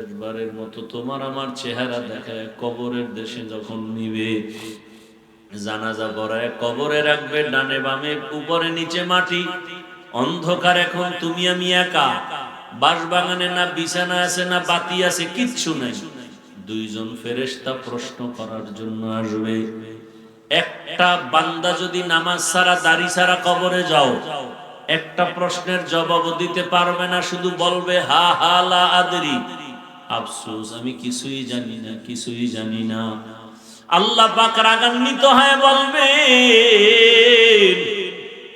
শেষবারের মতো তোমার আমার চেহারা দেখায় কবরের দেশে যখন নিবে, জানাজা পড়ায় কবরে রাখবে, ডানে বামে উপরে নিচে মাটি, অন্ধকার। এখন তুমি আমি একা, বাঁশবাগানে না বিছানা আছে না বাতি আছে, কিচ্ছু নাই। দুইজন ফেরেশতা প্রশ্ন করার জন্য আসবে। একটা বান্দা যদি নামাজ ছাড়া দাড়ি ছাড়া কবরে যাও, একটা প্রশ্নের জবাব দিতে পারবে না, শুধু বলবে হা হা লা আদরি, আফসোস আমি কিছুই জানি না, কিছুই জানি না। আল্লাহ পাক রাগান্বিত হয়ে বলবে,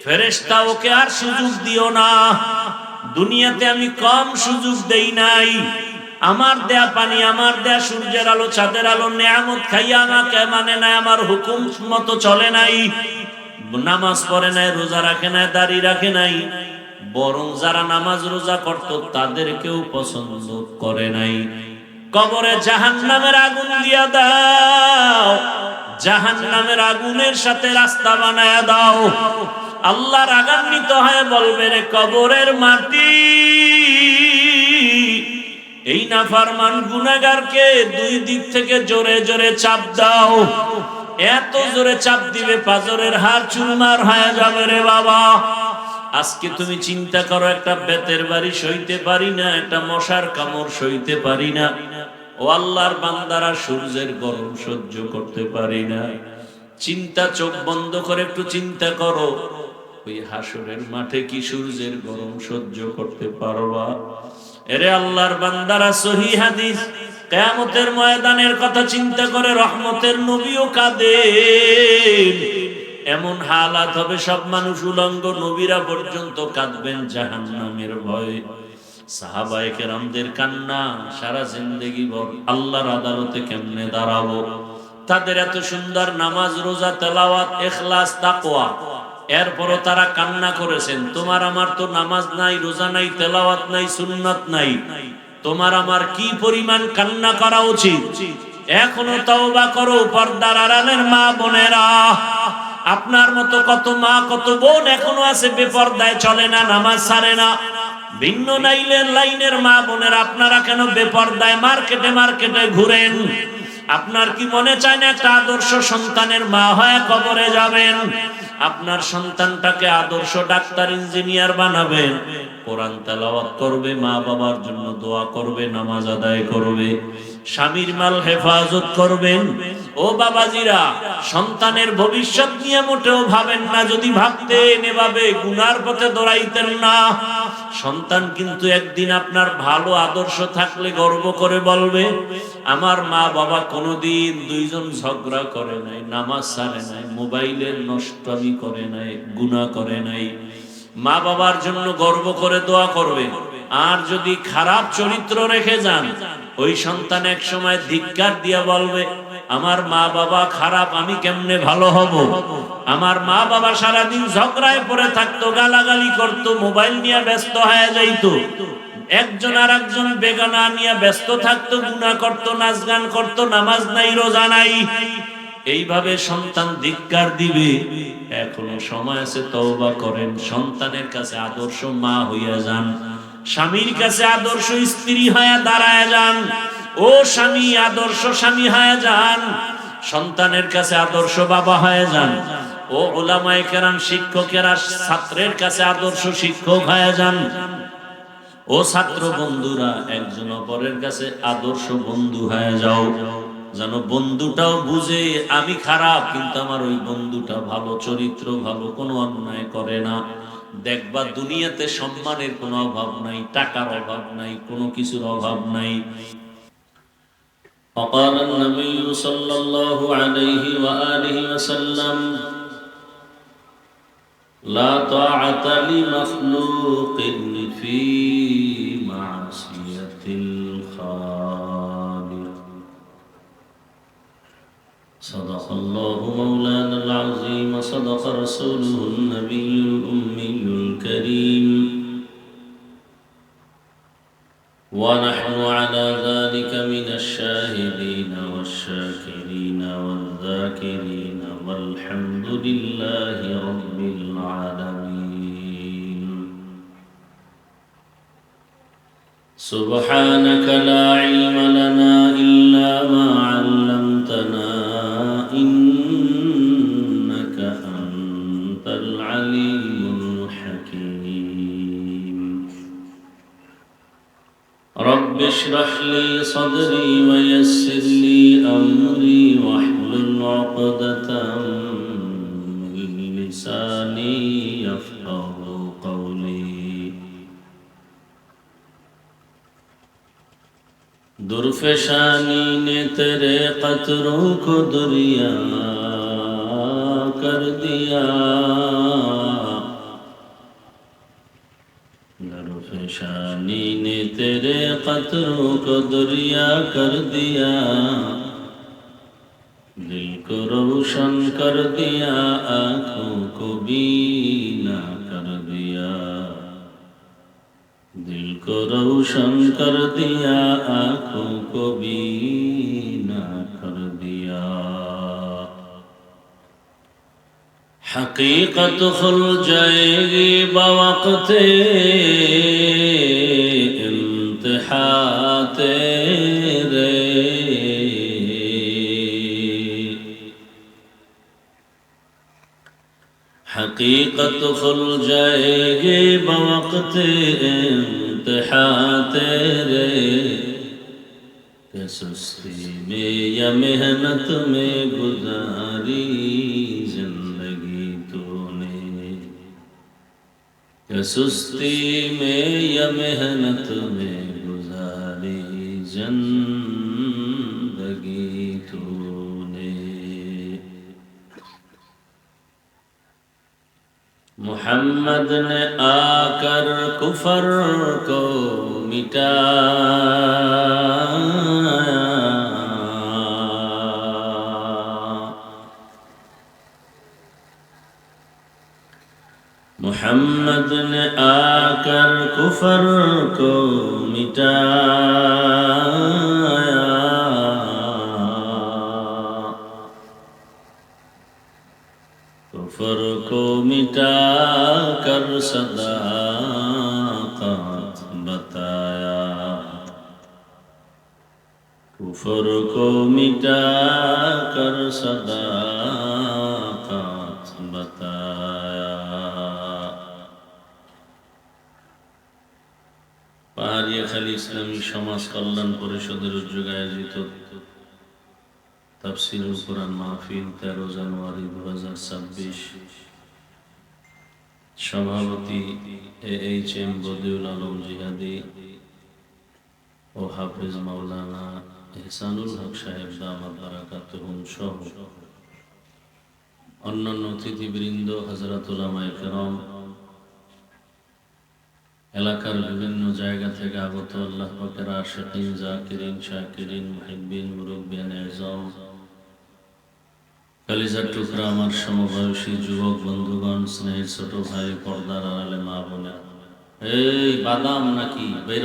ফেরেশতা ওকে আর সুযোগ দিও না, দুনিয়াতে আমি কম সুযোগ দেই নাই। আমার দেয়া পানি, আমার দেয়া সূর্যের আলো, চাঁদের আলো, নেয়ামত খাইয়া আমাকে মানে নাই, আমার হুকুম মতো চলে নাই, নামাজ পড়ে নাই, রোজা রাখে নাই, দাড়ি রাখে নাই, বরং যারা নামাজ রোজা করত তাদেরকেও পছন্দ করে নাই। কবরে জাহান্নামের আগুন দিয়া দাও, জাহান্নামের আগুনের সাথে রাস্তা বানায়া দাও। আল্লাহ রাগান্বিত হয়ে বলবে, রে কবরের মাটি, এই নাফরমান গুনাহগারকে দুই দিক থেকে জোরে জোরে চাপ দাও। এত জোরে চাপ দিবে পাজরের হাড় চুরমার হয়ে যাবে রে বাবা। আজকে তুমি চিন্তা করো, একটা বেতের বাড়ি সইতে পারি না, একটা মশার কামড় সইতে পারি না, ও আল্লাহর বান্দারা সূর্যের গরম সহ্য করতে পারি না। চিন্তা, চোখ বন্ধ করে একটু চিন্তা করো, ওই হাসরের মাঠে কি সূর্যের গরম সহ্য করতে পারবা? এরে আল্লাহর বান্দারা, সহিহ হাদিস, কিয়ামতের ময়দানের কথা চিন্তা করে রহমতের নবীও কাঁদেন। এমন হালাত হবে সব মানুষ উলঙ্গ, নবীরা পর্যন্ত কাঁদবেন জাহান্নামের ভয়ে। সাহাবায়ে কেরামদের কান্না সারা জিন্দেগি ভর আল্লাহর আদালতে কেমনে দাঁড়াবো। তাদের এত সুন্দর নামাজ, রোজা, তেলাওয়াত, ইখলাস, তাকওয়া, এরপরও তারা কান্না করেছেন। তোমার আমার তো নামাজ নাই, রোজা নাই, তেলাওয়াত নাই, সুন্নাত নাই, তোমার আমার কি পরিমাণ কান্না করা উচিত। এখনো তওবা করো পর্দার আড়ালের মা বোনেরা। আপনার মতো কত মা কত বোন এখনো আছে বেপর্দায়, চলে না, নামাজ ছাড়ে না। ভিন্ন লাইনের মা বোনেরা, আপনারা কেন বেপর্দায় মার্কেটে মার্কেটে ঘুরেন? আপনার কি মনে চায় না একটা আদর্শ সন্তানের মা হয়ে কবরে যাবেন? আপনার সন্তানটাকে আদর্শ ডাক্তার, ইঞ্জিনিয়ার বানাবেন, কোরআন তেলাওয়াত করবে, মা বাবার জন্য দোয়া করবে, নামাজ আদায় করবে, স্বামীর মাল হেফাজত করবেন। ও বাবাজিরা, সন্তানের ভবিষ্যৎ নিয়ে মোটেও ভাবেন না। যদি ভাবতেন এভাবে গুনার পথে দৌড়াইতেন না। সন্তান কিন্তু একদিন আপনার ভালো আদর্শ থাকলে গর্ব করে বলবে, আমার মা বাবা কোনোদিন দুইজন ঝগড়া করে নাই, নামাজ ছাড়ে নাই, মোবাইলের নষ্টামি করে নাই, গুনাহ করে নাই। মা বাবার জন্য গর্ব করে দোয়া করবে। আর যদি খারাপ চরিত্র রেখে যান, ওই সন্তান এক সময় ধিক্কার দিয়া বলবে, আমার মা বাবা খারাপ, আমি কেমনে ভালো হব? আমার মা বাবা সারাদিন ঝগড়ায় পড়ে থাকতো, গালাগালি করতো, মোবাইল নিয়ে ব্যস্ত হয়ে যাইতো, একজন আর একজন বেগানা নিয়ে ব্যস্ত থাকতো, গুনাহ করতো, নাচ গান করতো, নামাজ নাই, রোজা নাই। এইভাবে সন্তান ধিক্কার দিবে। এখনো সময় আছে, তওবা করেন, সন্তানের কাছে আদর্শ মা হইয়া যান, স্বামীর কাছে আদর্শ স্ত্রী হয়ে দাঁড়ায় যান। ও স্বামী, আদর্শ স্বামী হয়ে যান, সন্তানের কাছে আদর্শ বাবা হয়ে যান। ও উলামায়ে কেরাম, শিক্ষকেরা ছাত্রের কাছে আদর্শ শিক্ষক হয়ে যান। ও ছাত্র বন্ধুরা, একজন অপরের কাছে আদর্শ বন্ধু হয়ে যাও, যেন বন্ধুটাও বুঝে আমি খারাপ কিন্তু আমার ওই বন্ধুটা ভালো, চরিত্র ভালো, কোনো অন্যায় করে না। দেখবা দুনিয়াতে সম্মানের কোনো অভাব নাই, টাকার অভাব নাই, কোনো কিছুর অভাব নাই। وقال النبي صلى الله عليه وآله وسلم لا طاعة لمخلوق في معصية الخالق صدق الله مولانا العظيم وصدق رسوله النبي الأمي الكريم ونحن على ذلك من الشاهدين والشاكرين والذاكرين والحمد لله رب العالمين سبحانك لا علم اشرح لي صدري ويسر لي أمري واحلل عقدة من لساني يفقه قولي درفشانی نے تیرے قطروں کو دریا कर दिया दरफशानी ने तेरे कतरों को दरिया कर दिया दिल को रोशन कर दिया आँखों को बीना कर दिया दिल को रोशन कर दिया आँखों को बीना कर दिया हकीकत खुल जाएगी बवक़्त इम्तिहा तेरे हकीकत खुल जाएगी बवक़्त इम्तिहा तेरे कि सुस्ती में या मेहनत में गुजारी सुस्ती में या मेहनत में गुजारी जिंदगी तूने मोहम्मद ने आकर कुफर को मिटाया मोहम्मद ने आकर कुफर को मिटाया कुफर को मिटाकर सदाकत बताया कुफर को मिटाकर सदाकत बताया পাহাড়িয়াখালী ইসলামী সমাজ কল্যাণ পরিষদের উদ্যোগে আয়োজিত তাফসীরুল কুরআন মাহফিল 13 জানুয়ারি 2026 সভাপতি AHM বদিউল আলম জিহাদি ও হাফেজ মাওলানা ইহসানুল হক সাহেব দামাত বারাকাতুহুম সহ অন্যান্য অতিথিবৃন্দ হযরত উলামায়ে কেরাম এলাকার বিভিন্ন জায়গা থেকে আগত আল্লাহ পাকের আশিকিন জাকিরিন শাকিরিন মুহিব্বিন মুরব্বিয়ান আযম কলিজার টুকরা আমার সমবয়সী যুবক বন্ধুগণ স্নেহের ছোট ভাই পর্দার আড়ালে মা বোনেরা এই বাদাম নাকি বের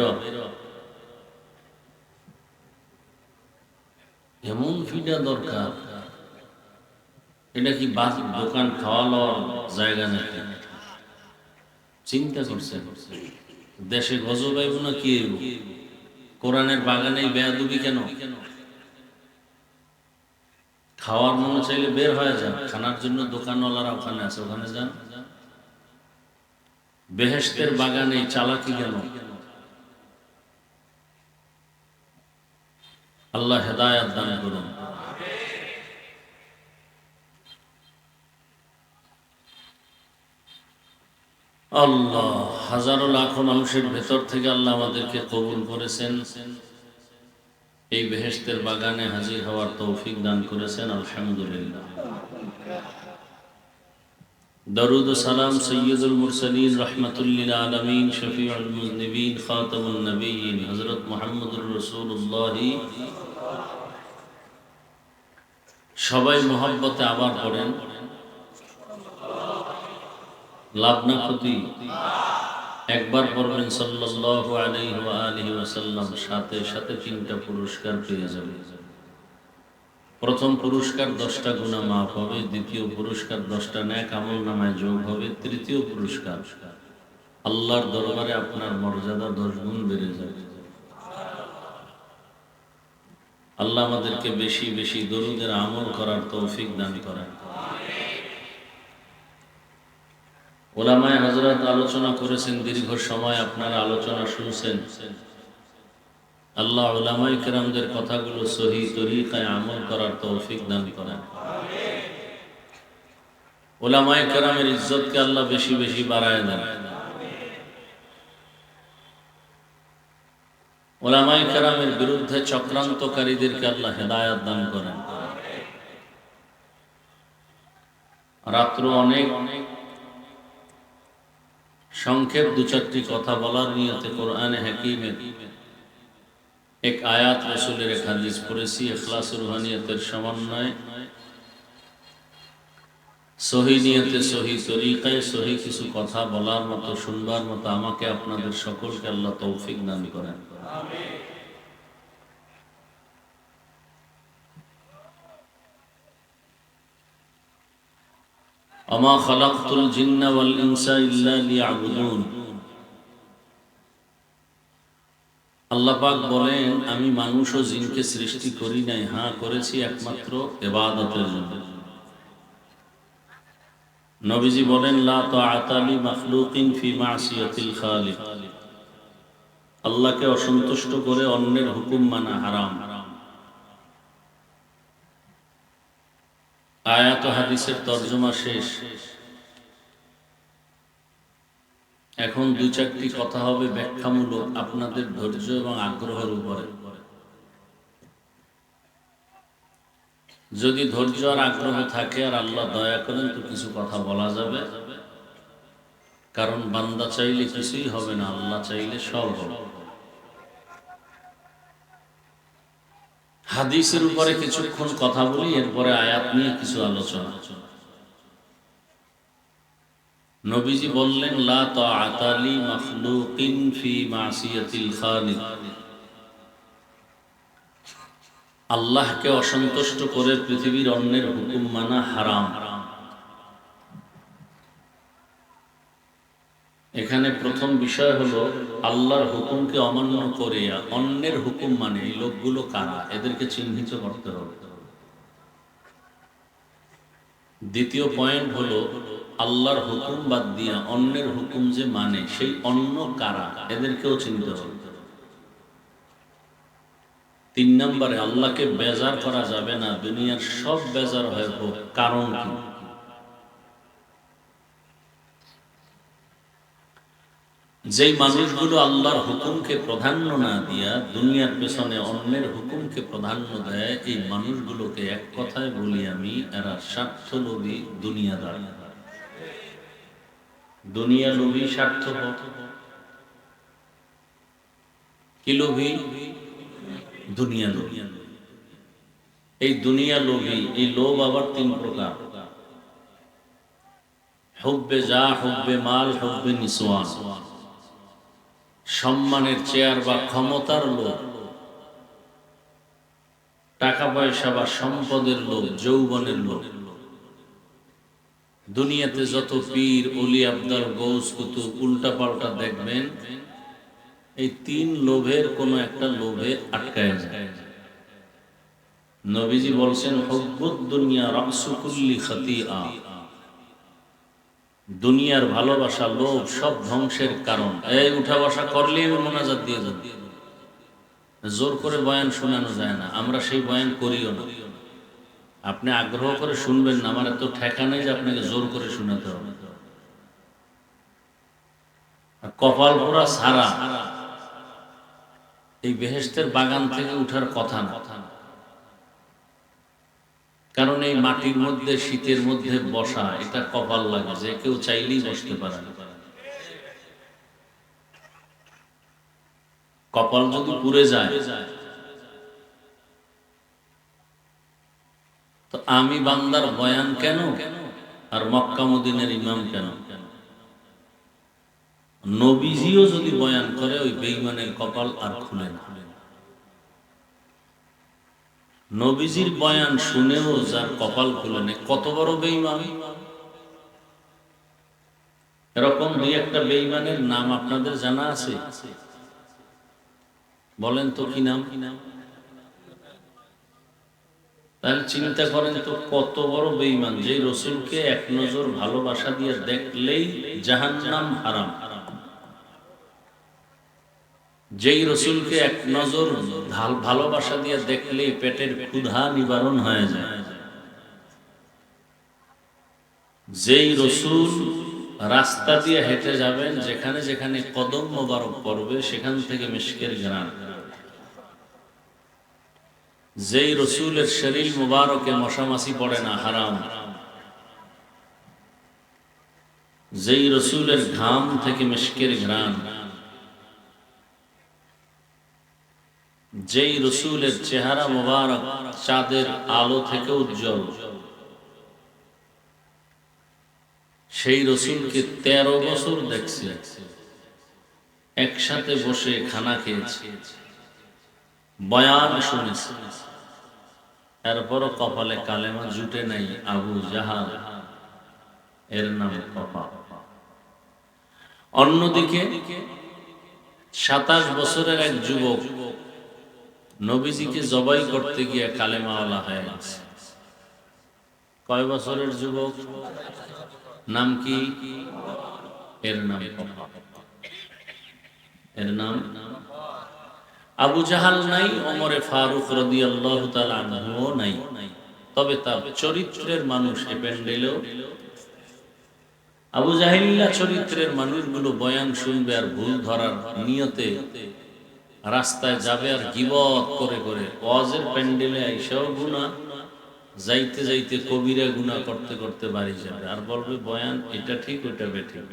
এমন ফিডা দরকার এটা কি দোকান খাওয়ানোর জায়গা নাকি চিন্তা করছেন দেশে গজব আইব না কি আইব কোরআনের বাগানে বেয়াদবি কেন খাওয়ার মনে চাইলে বের হয়ে যান খানার জন্য দোকানওয়ালারা ওখানে আছে ওখানে যান বেহেশতের বাগানে চালাকি কেন আল্লাহ হেদায়েত দান করুন আল্লাহ হাজারো লাখো মানুষের ভেতর থেকে আল্লাহ আমাদেরকে কবুল করেছেন এই বেহেশতের বাগানে হাজির হওয়ার তৌফিক দান করেছেন আলহামদুলিল্লাহ দরুদ ও সালাম সৈয়দুল মুরসালিন রাহমাতুল লিল আলামিন শফিউল মুযনিবিন খাতামুন নবিয়্যিন হযরত মুহাম্মদুর রাসূলুল্লাহ সবাই মোহাব্বতে আবার পড়েন লাভ না ক্ষতি একবার পড়বেন সাল্লাল্লাহু আলাইহি ওয়া আলিহি ওয়াসাল্লাম সাথে সাথে 3টা পুরস্কার পেয়ে যাবে প্রথম পুরস্কার 10টা গুনাহ মাফ হবে দ্বিতীয় পুরস্কার 10টা নেক আমলনামায় যোগ হবে তৃতীয় পুরস্কার আল্লাহর দরবারে আপনার মর্যাদা 10 গুণ বেড়ে যাবে আল্লাহ আমাদেরকে বেশি বেশি দরুদের আমল করার তৌফিক দান করেন ওলামায়ে হযরত আলোচনা করেছেন দীর্ঘ সময় আপনারা আলোচনা শুনছেন আল্লাহ উলামায়ে কেরামদের কথাগুলো সহি তরিকায় আমল করার তৌফিক দান করেন। উলামায়ে কেরামের ইজ্জতকে আল্লাহ বেশি বেশি বাড়ায় দেন। উলামায়ে কেরামের বিরুদ্ধে চক্রান্তকারীদেরকে আল্লাহ হেদায়েত দান করেন। রাত্র অনেক সংক্ষেপ দু চারটি কথা বলার নিয়তে কোরআনে হাকিমের এক আয়াত, রাসূলের এক হাদিস পড়েছি। ইখলাস রুহানিয়তের সমন্বয়ে সহি নিয়তে সহি তরিকায় সহি কিছু কথা বলার মতো, শুনবার মতো আমাকে আপনাদের সকলকে আল্লাহ তৌফিক দান করেন। আমা খালাকতুল জিন্না ওয়াল ইনসা ইল্লা লিয়াবুদুন। আল্লাহ পাক বলেন, আমি মানুষ ও জিনকে সৃষ্টি করি নাই, হ্যাঁ করেছি একমাত্র ইবাদতের জন্য। নবীজি বলেন, লা তাআতা লি মাখলুকিন ফি মাসিয়াতিল খালিক। আল্লাহকে অসন্তুষ্ট করে অন্যের হুকুম মানা হারাম। আয়াত ও হাদিসের তরজমা শেষ। এখন দুই চারটি কথা হবে ব্যাখ্যামূলক, আপনাদের ধৈর্য এবং আগ্রহের উপরে। যদি ধৈর্য আর আগ্রহ থাকে আর আল্লাহ দয়া করেন তো কিছু কথা বলা যাবে, কারণ বান্দা চাইলে কিছুই হবে না, আল্লাহ চাইলে সব হবে। হাদিসের উপরে কিছুক্ষণ কথা বলি, এরপরে আয়াত নিয়ে কিছু আলোচনা। নবীজি বললেন, লা তাআতা লি মাখলুকিন ফি মাসিয়াতিল খালিক। আল্লাহকে অসন্তুষ্ট করে পৃথিবীর অন্যের হুকুম মানা হারাম। এখানে প্রথম বিষয় হলো, আল্লাহর হুকুমকে অমান্য করে অন্যের হুকুম মানে এই লোকগুলো কারা, এদেরকে চিহ্নিত করতে হবে। দ্বিতীয় পয়েন্ট হলো, আল্লাহর হুকুম বাদ দিয়া অন্যের হুকুম যে মানে সেই অন্য কারা, এদেরকেও চিনতে হবে। তিন নম্বরে, আল্লাহকে বেজার করা যাবে না, দুনিয়ার সব বেজার হয়ে হোক, কারণ কি? যেই মানুষগুলো আল্লাহর হুকুমকে প্রাধান্য না দিয়া দুনিয়ার পেছনে অন্যের হুকুমকে প্রাধান্য দেয়, এই মানুষগুলোকে এক কথায় বলি আমি, এরা স্বার্থলোভী দুনিয়াদার। দুনিয়া লোভী, স্বার্থপর। কি লোভী? দুনিয়া লোভী। এই দুনিয়া লোভী, এই লোভ আবার তিন প্রকার: হুব্বে যা, হুব্বে মাল, হুব্বে নিসওয়ান। সম্মানের, চেয়ার বা ক্ষমতার লোভ, টাকা পয়সা বা সম্পদের লোভ, যৌবনের লোভ। দুনিয়াতে যত পীর, ওলি, আবদাল, গৌস, কুতুব উল্টা পাল্টা দেখবেন, এই তিন লোভের কোন একটা লোভে আটকায় যায়। নবীজি বলছেন, হুব্বুদ দুনিয়া রাসু কুল্লি খাতিআ। দুনিয়ার ভালোবাসা, লোভ সব ধ্বংসের কারণ। এই উঠা বসা করলে আমি মোনাজাত দিয়ে যাব। জোর করে বয়ান শোনানো যায় না, আমরা সেই বয়ান করিও না। আপনি আগ্রহ করে শুনবেন না, আমার এত ঠেকা নেই যে আপনাকে জোর করে শোনাতে হবে। কপাল পোড়া ছাড়া এই বেহেশতের বাগান থেকে উঠার কথা না। কারণ এই মাটির মধ্যে শীতের মধ্যে বসা, এটা কপাল লাগে, যে কেউ চাইলেই বসতে পারে। কপাল যদি পুড়ে যায় তো আমি বান্দার বয়ান কেন আর মক্কা মদিনার ইমাম কেন? নবীজিও যদি বয়ান করে, ওই বেঈমানের কপাল আর খুলে না। নবীজির বয়ান শুনেও যার কপাল খুলে নেই, কত বড় বেঈমান! এরকম দুই একটা বেঈমানের নাম আপনাদের জানা আছে? বলেন তো কি নাম? তাহলে চিন্তা করেন তো, কত বড় বেঈমান, যে রসুলকে এক নজর ভালোবাসা দিয়ে দেখলেই জাহান্নাম হারাম। যেই রসুলকে এক নজর ভালোবাসা দিয়ে দেখলেই পেটের ক্ষুধা নিবারণ হয়ে যায়, যেই রসুল রাস্তা দিয়ে হেঁটে যাবেন, যেখানে যেখানে কদম মোবারক পড়বে সেখান থেকে মিশকের ঘ্রাণ, যেই রসুলের শরীর মুবারকে মশামাছি পড়ে না, হারাম, যেই রসুলের ঘাম থেকে মিশকের ঘ্রাণ, যেই রসুলের চেহারা মুবারক চাঁদের আলো থেকে উজ্জ্বল, সেই রসুলকে 13 বছর দেখছি, একসাথে বসে খানা খেয়েছি, বয়ান শুনেছি, এরপরও কপালে কালেমা জুটে নাই আবু জাহাল, এর নাম কপাল। অন্যদিকে 27 বছরের এক যুবক নবীজিকে জবাই করতে গিয়ে কালেমাওয়ালা হয়ে গেছে। কয় বছরের যুবক? নাম কি? এর নাম কপাল। এর নাম আবু জাহাল নাই, ওমরে ফারুক রাদিয়াল্লাহু তাআলা আনহুও নাই, তবে তার চরিত্রের মানুষ এ প্যান্ডেলেও। আবু জাহিল্লা চরিত্রের মানুষগুলো বয়ান শুনবে আর ভুল ধরার নিয়তে রাস্তায় যাবে আর গীবত করে করে ওয়াজের প্যান্ডেলে আইসাও গুনাহ, যাইতে যাইতে কবিরা গুনাহ করতে করতে বাড়ি যাবে আর বলবে বয়ান এটা ঠিক ওটা বেঠিক।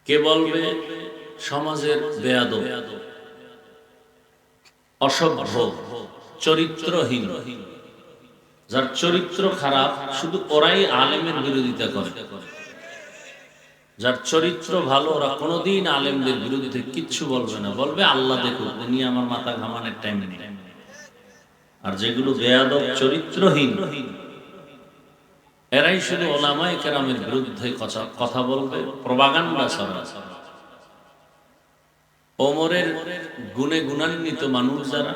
কে বলবে সমাজের বেয়াদব, অসভ্য, চরিত্রহীন, যার চরিত্র খারাপ শুধু ওরাই আলেমের বিরোধিতা করে, যার চরিত্র ভালো ওরা কোনোদিন আলেমদের বিরুদ্ধে কিচ্ছু বলবে না, বলবে আল্লাহ দেখুক, নিয়ে আমার মাথা ঘামানোর টাইম নেই। আর যেগুলো বেয়াদব চরিত্রহীন এরাই শুধু ওলামায়ে কেরামের বিরুদ্ধে কথা বলবে, প্রপাগান্ডা ছড়াবে। ওমরের গুণে গুণান্বিত মানুষ যারা,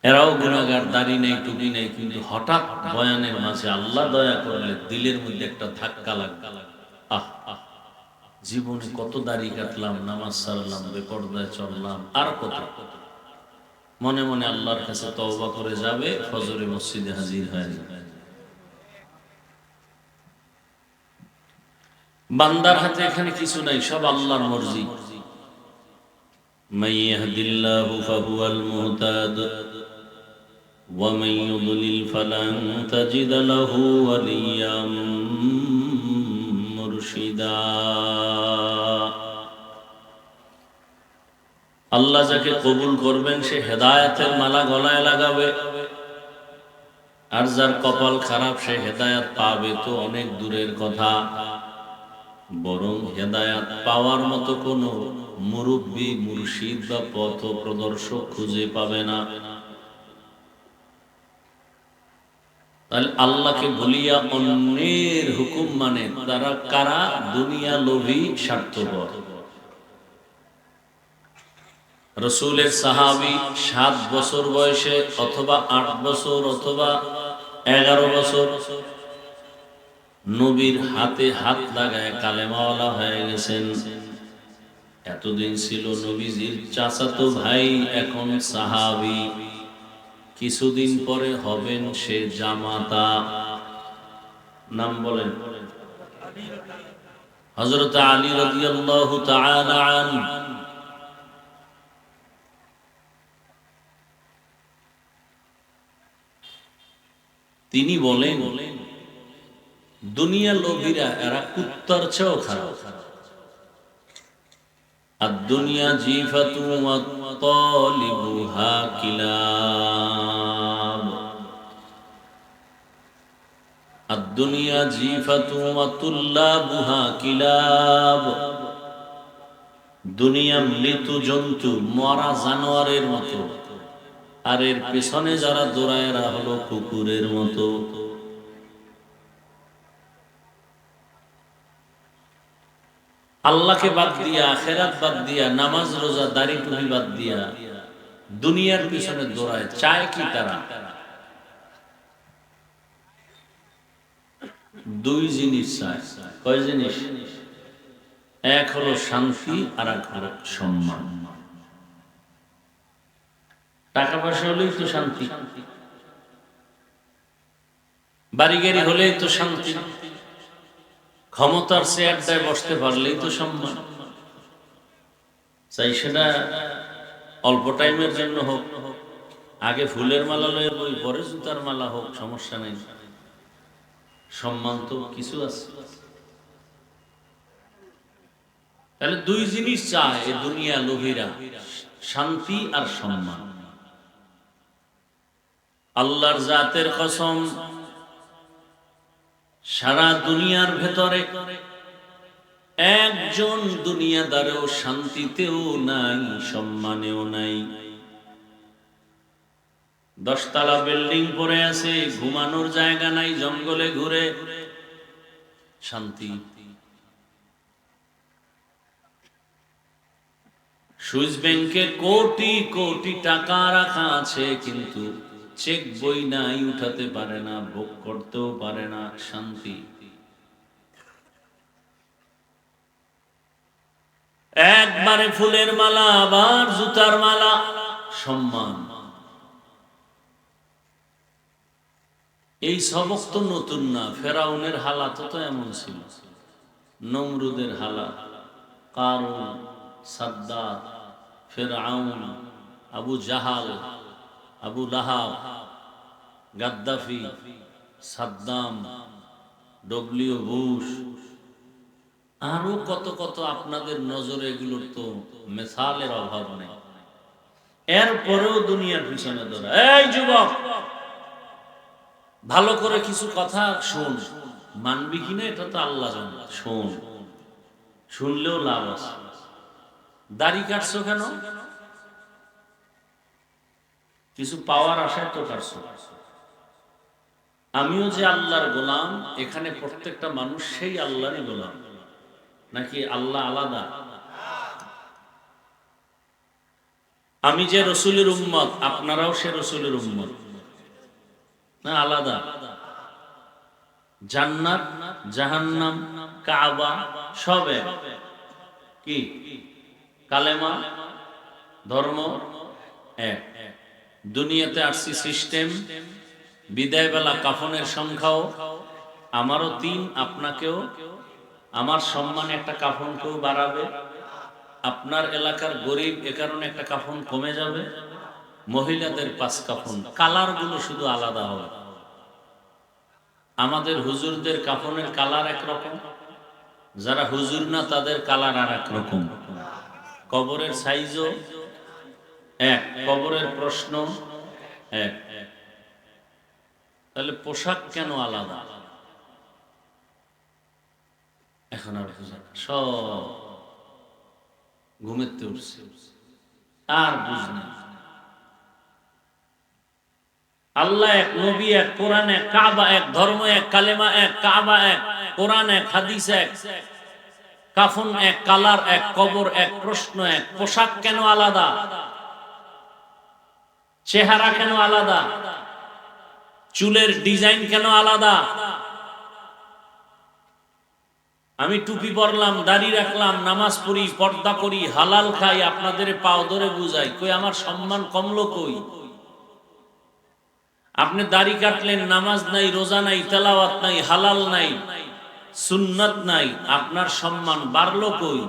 এরাও গুনাহগার, দাড়ি নেই, টুপি নেই, কিন্তু হঠাৎ বয়ানের মাঝে আল্লাহ দয়া করলে দিলের মধ্যে একটা ধাক্কা লাগবে। জীবনে কত দাড়ি কাটলাম, নামাজ সারলাম, বেপরদায় চললাম, আর কত, মনে মনে আল্লাহর কাছে তওবা করে যাবে, ফজরে মসজিদে হাজির হয়ে যাবে। বান্দার হাতে এখানে কিছু নাই, সব আল্লাহর মর্জি। মান ইয়াহদিল্লাহু ফাহুয়াল মুহতাদ ওয়া মান ইউদ্লিল ফালান তাজিদ লাহু ওয়ালিয়্যাম মুরশিদা। আল্লাহ যাকে কবুল করবেন সে হেদায়েতের মালা গলায় লাগাবে, আর যার কপাল খারাপ সে হেদায়েত পাবে তো অনেক দূরের কথা, বরং হেদায়েত পাওয়ার মতো কোনো মুরব্বী, মুর্শিদ বা পথ প্রদর্শক খুঁজে পাবে না। তাহলে আল্লাহকে বলিয়া অন্যের হুকুম মানে তারা কারা? দুনিয়া লোভী, স্বার্থপর। রসুলের সাহাবী 7 বছর বয়সে অথবা 8 বছর অথবা 11 বছর নবীর হাতে হাত লাগায় কালেমাওয়ালা হয়ে গেছেন। এতদিন ছিল নবীজির চাচাতো ভাই, এখন সাহাবী, কিছুদিন পরে হবেন সে জামাতা। নাম বলেন হযরত আলী রাদিয়াল্লাহু তাআলা আনহু। তিনি বলেন দুনিয়া লোভীরা এরা কুত্তার চেয়েও খারাপ। আর দুনিয়া জিফাতু ওয়া তালিবুহা কিলাব। আর দুনিয়া জিফাতু ওয়া তুল্লাবুহা কিলাব। দুনিয়া মৃত জন্তু, মরা জানোয়ারের মতো, আর এর পেছনে যারা দৌড়ায় এরা হলো কুকুরের মতো। আল্লাহকে বাদ দিয়া, আখিরাত বাদ দিয়া, নামাজ রোজা দাড়ি টুপি বাদ দিয়া দুনিয়ার পিছনে দৌড়ায়, চায় কি তারা? দুই জিনিস চায়। কয় জিনিস? এক হলো শান্তি আর এক হলো সম্মান। টাকা পয়সা হলেই তো শান্তি, বাড়ি গাড়ি হলেই তো শান্তি, ক্ষমতার চেয়ারটায় বসতে পারলেই তো সম্মান। চাই সেটা অল্প টাইমের জন্য হোক, আগে ফুলের মালা লয়ে বই, পরে জুতার মালা হোক, সমস্যা নেই, সম্মান তো কিছু আছে। তাহলে দুই জিনিস চায় এই দুনিয়া লোভীরা, শান্তি আর সম্মান। আল্লাহর জাতের কসম, সারা দুনিয়ার ভেতরে একজন দুনিয়াদারেও শান্তিতেও নাই, সম্মানেও নাই। 10 তলা বিল্ডিং পড়ে আছে, ঘুমানোর জায়গা নাই, জঙ্গলে ঘুরে শান্তি। সুইস ব্যাংকে কোটি কোটি টাকা রাখা আছে, কিন্তু চেক বই নাই, উঠাতে পারে না, ভোগ করতেও পারে না, শান্তি। একবারে ফুলের মালা, আবার জুতার মালা, সম্মান। এই সবক তো নতুন না, ফেরাউনের হালাত তো এমন ছিল, নমরুদের হালাত, কারুন, সাদ্দাত, ফেরাউন, Abu Jahl, Abu Lahab, Gaddafi, Saddam, W Bush, আরো কত কত আপনাদের নজরে এগুলোর তো মেসালের অভাব নেই। এরপরেও দুনিয়ার পিছনে ধরা। এই যুবক, ভালো করে কিছু কথা শোন, মানবি কিনা এটা তো আল্লাহ জানে, শোন, শুনলেও লাভ আছে। দাড়ি কাটছো কেন? কিছু পাওয়ার আশায় তো কাটছো। আমিও যে আল্লাহর গোলাম, এখানে প্রত্যেকটা মানুষ সেই আল্লাহরই গোলাম, নাকি আল্লাহ আলাদা? আমি যে রসুলের উম্মত, আপনারাও সে রসুলের উম্মত, না আলাদা? জান্নাত, জাহান্নাম, কাবা সব এক। কি কালেমা, ধর্ম এক। দুনিয়াতে আসছি সিস্টেম, বিদায় বেলা কাফনের সংখ্যাও আমারও 3, আপনাকেও। আমার সম্মানে একটা কাফন কেউ বাড়াবে, আপনার এলাকার গরিব এ কারণে একটা কাফন কমে যাবে। মহিলাদের 5 কাফন, কালার গুলো শুধু আলাদা হবে। আমাদের হুজুরদের কাফনের কালার একরকম, যারা হুজুর না তাদের কালার আর এক রকম। কবরের সাইজও এক, কবরের প্রশ্ন এক। তাহলে পোশাক কেন আলাদা? এখন আর সব ঘুমেতে উঠছে, আর বুঝনা। আল্লাহ এক, নবী এক, কোরআন এক, কাবা এক, ধর্ম এক, কালেমা এক, কাবা এক, কোরআন এক, হাদিস এক, কাফন এক, কালার এক, কবর এক, প্রশ্ন এক। পোশাক কেন আলাদা? চেহারা কেন আলাদা? চুলের ডিজাইন কেন আলাদা? আমি টুপি পরলাম, দাড়ি রাখলাম, নামাজ পড়ি, পর্দা করি, হালাল খাই, আপনাদের পাও ধরে বুঝাই, কই আমার সম্মান কমলো কই? আপনি দাড়ি কাটলেন, নামাজ নাই, রোজা নাই, তেলাওয়াত নাই, হালাল নাই, সুন্নাত নাই, আপনার সম্মান বাড়লো কই?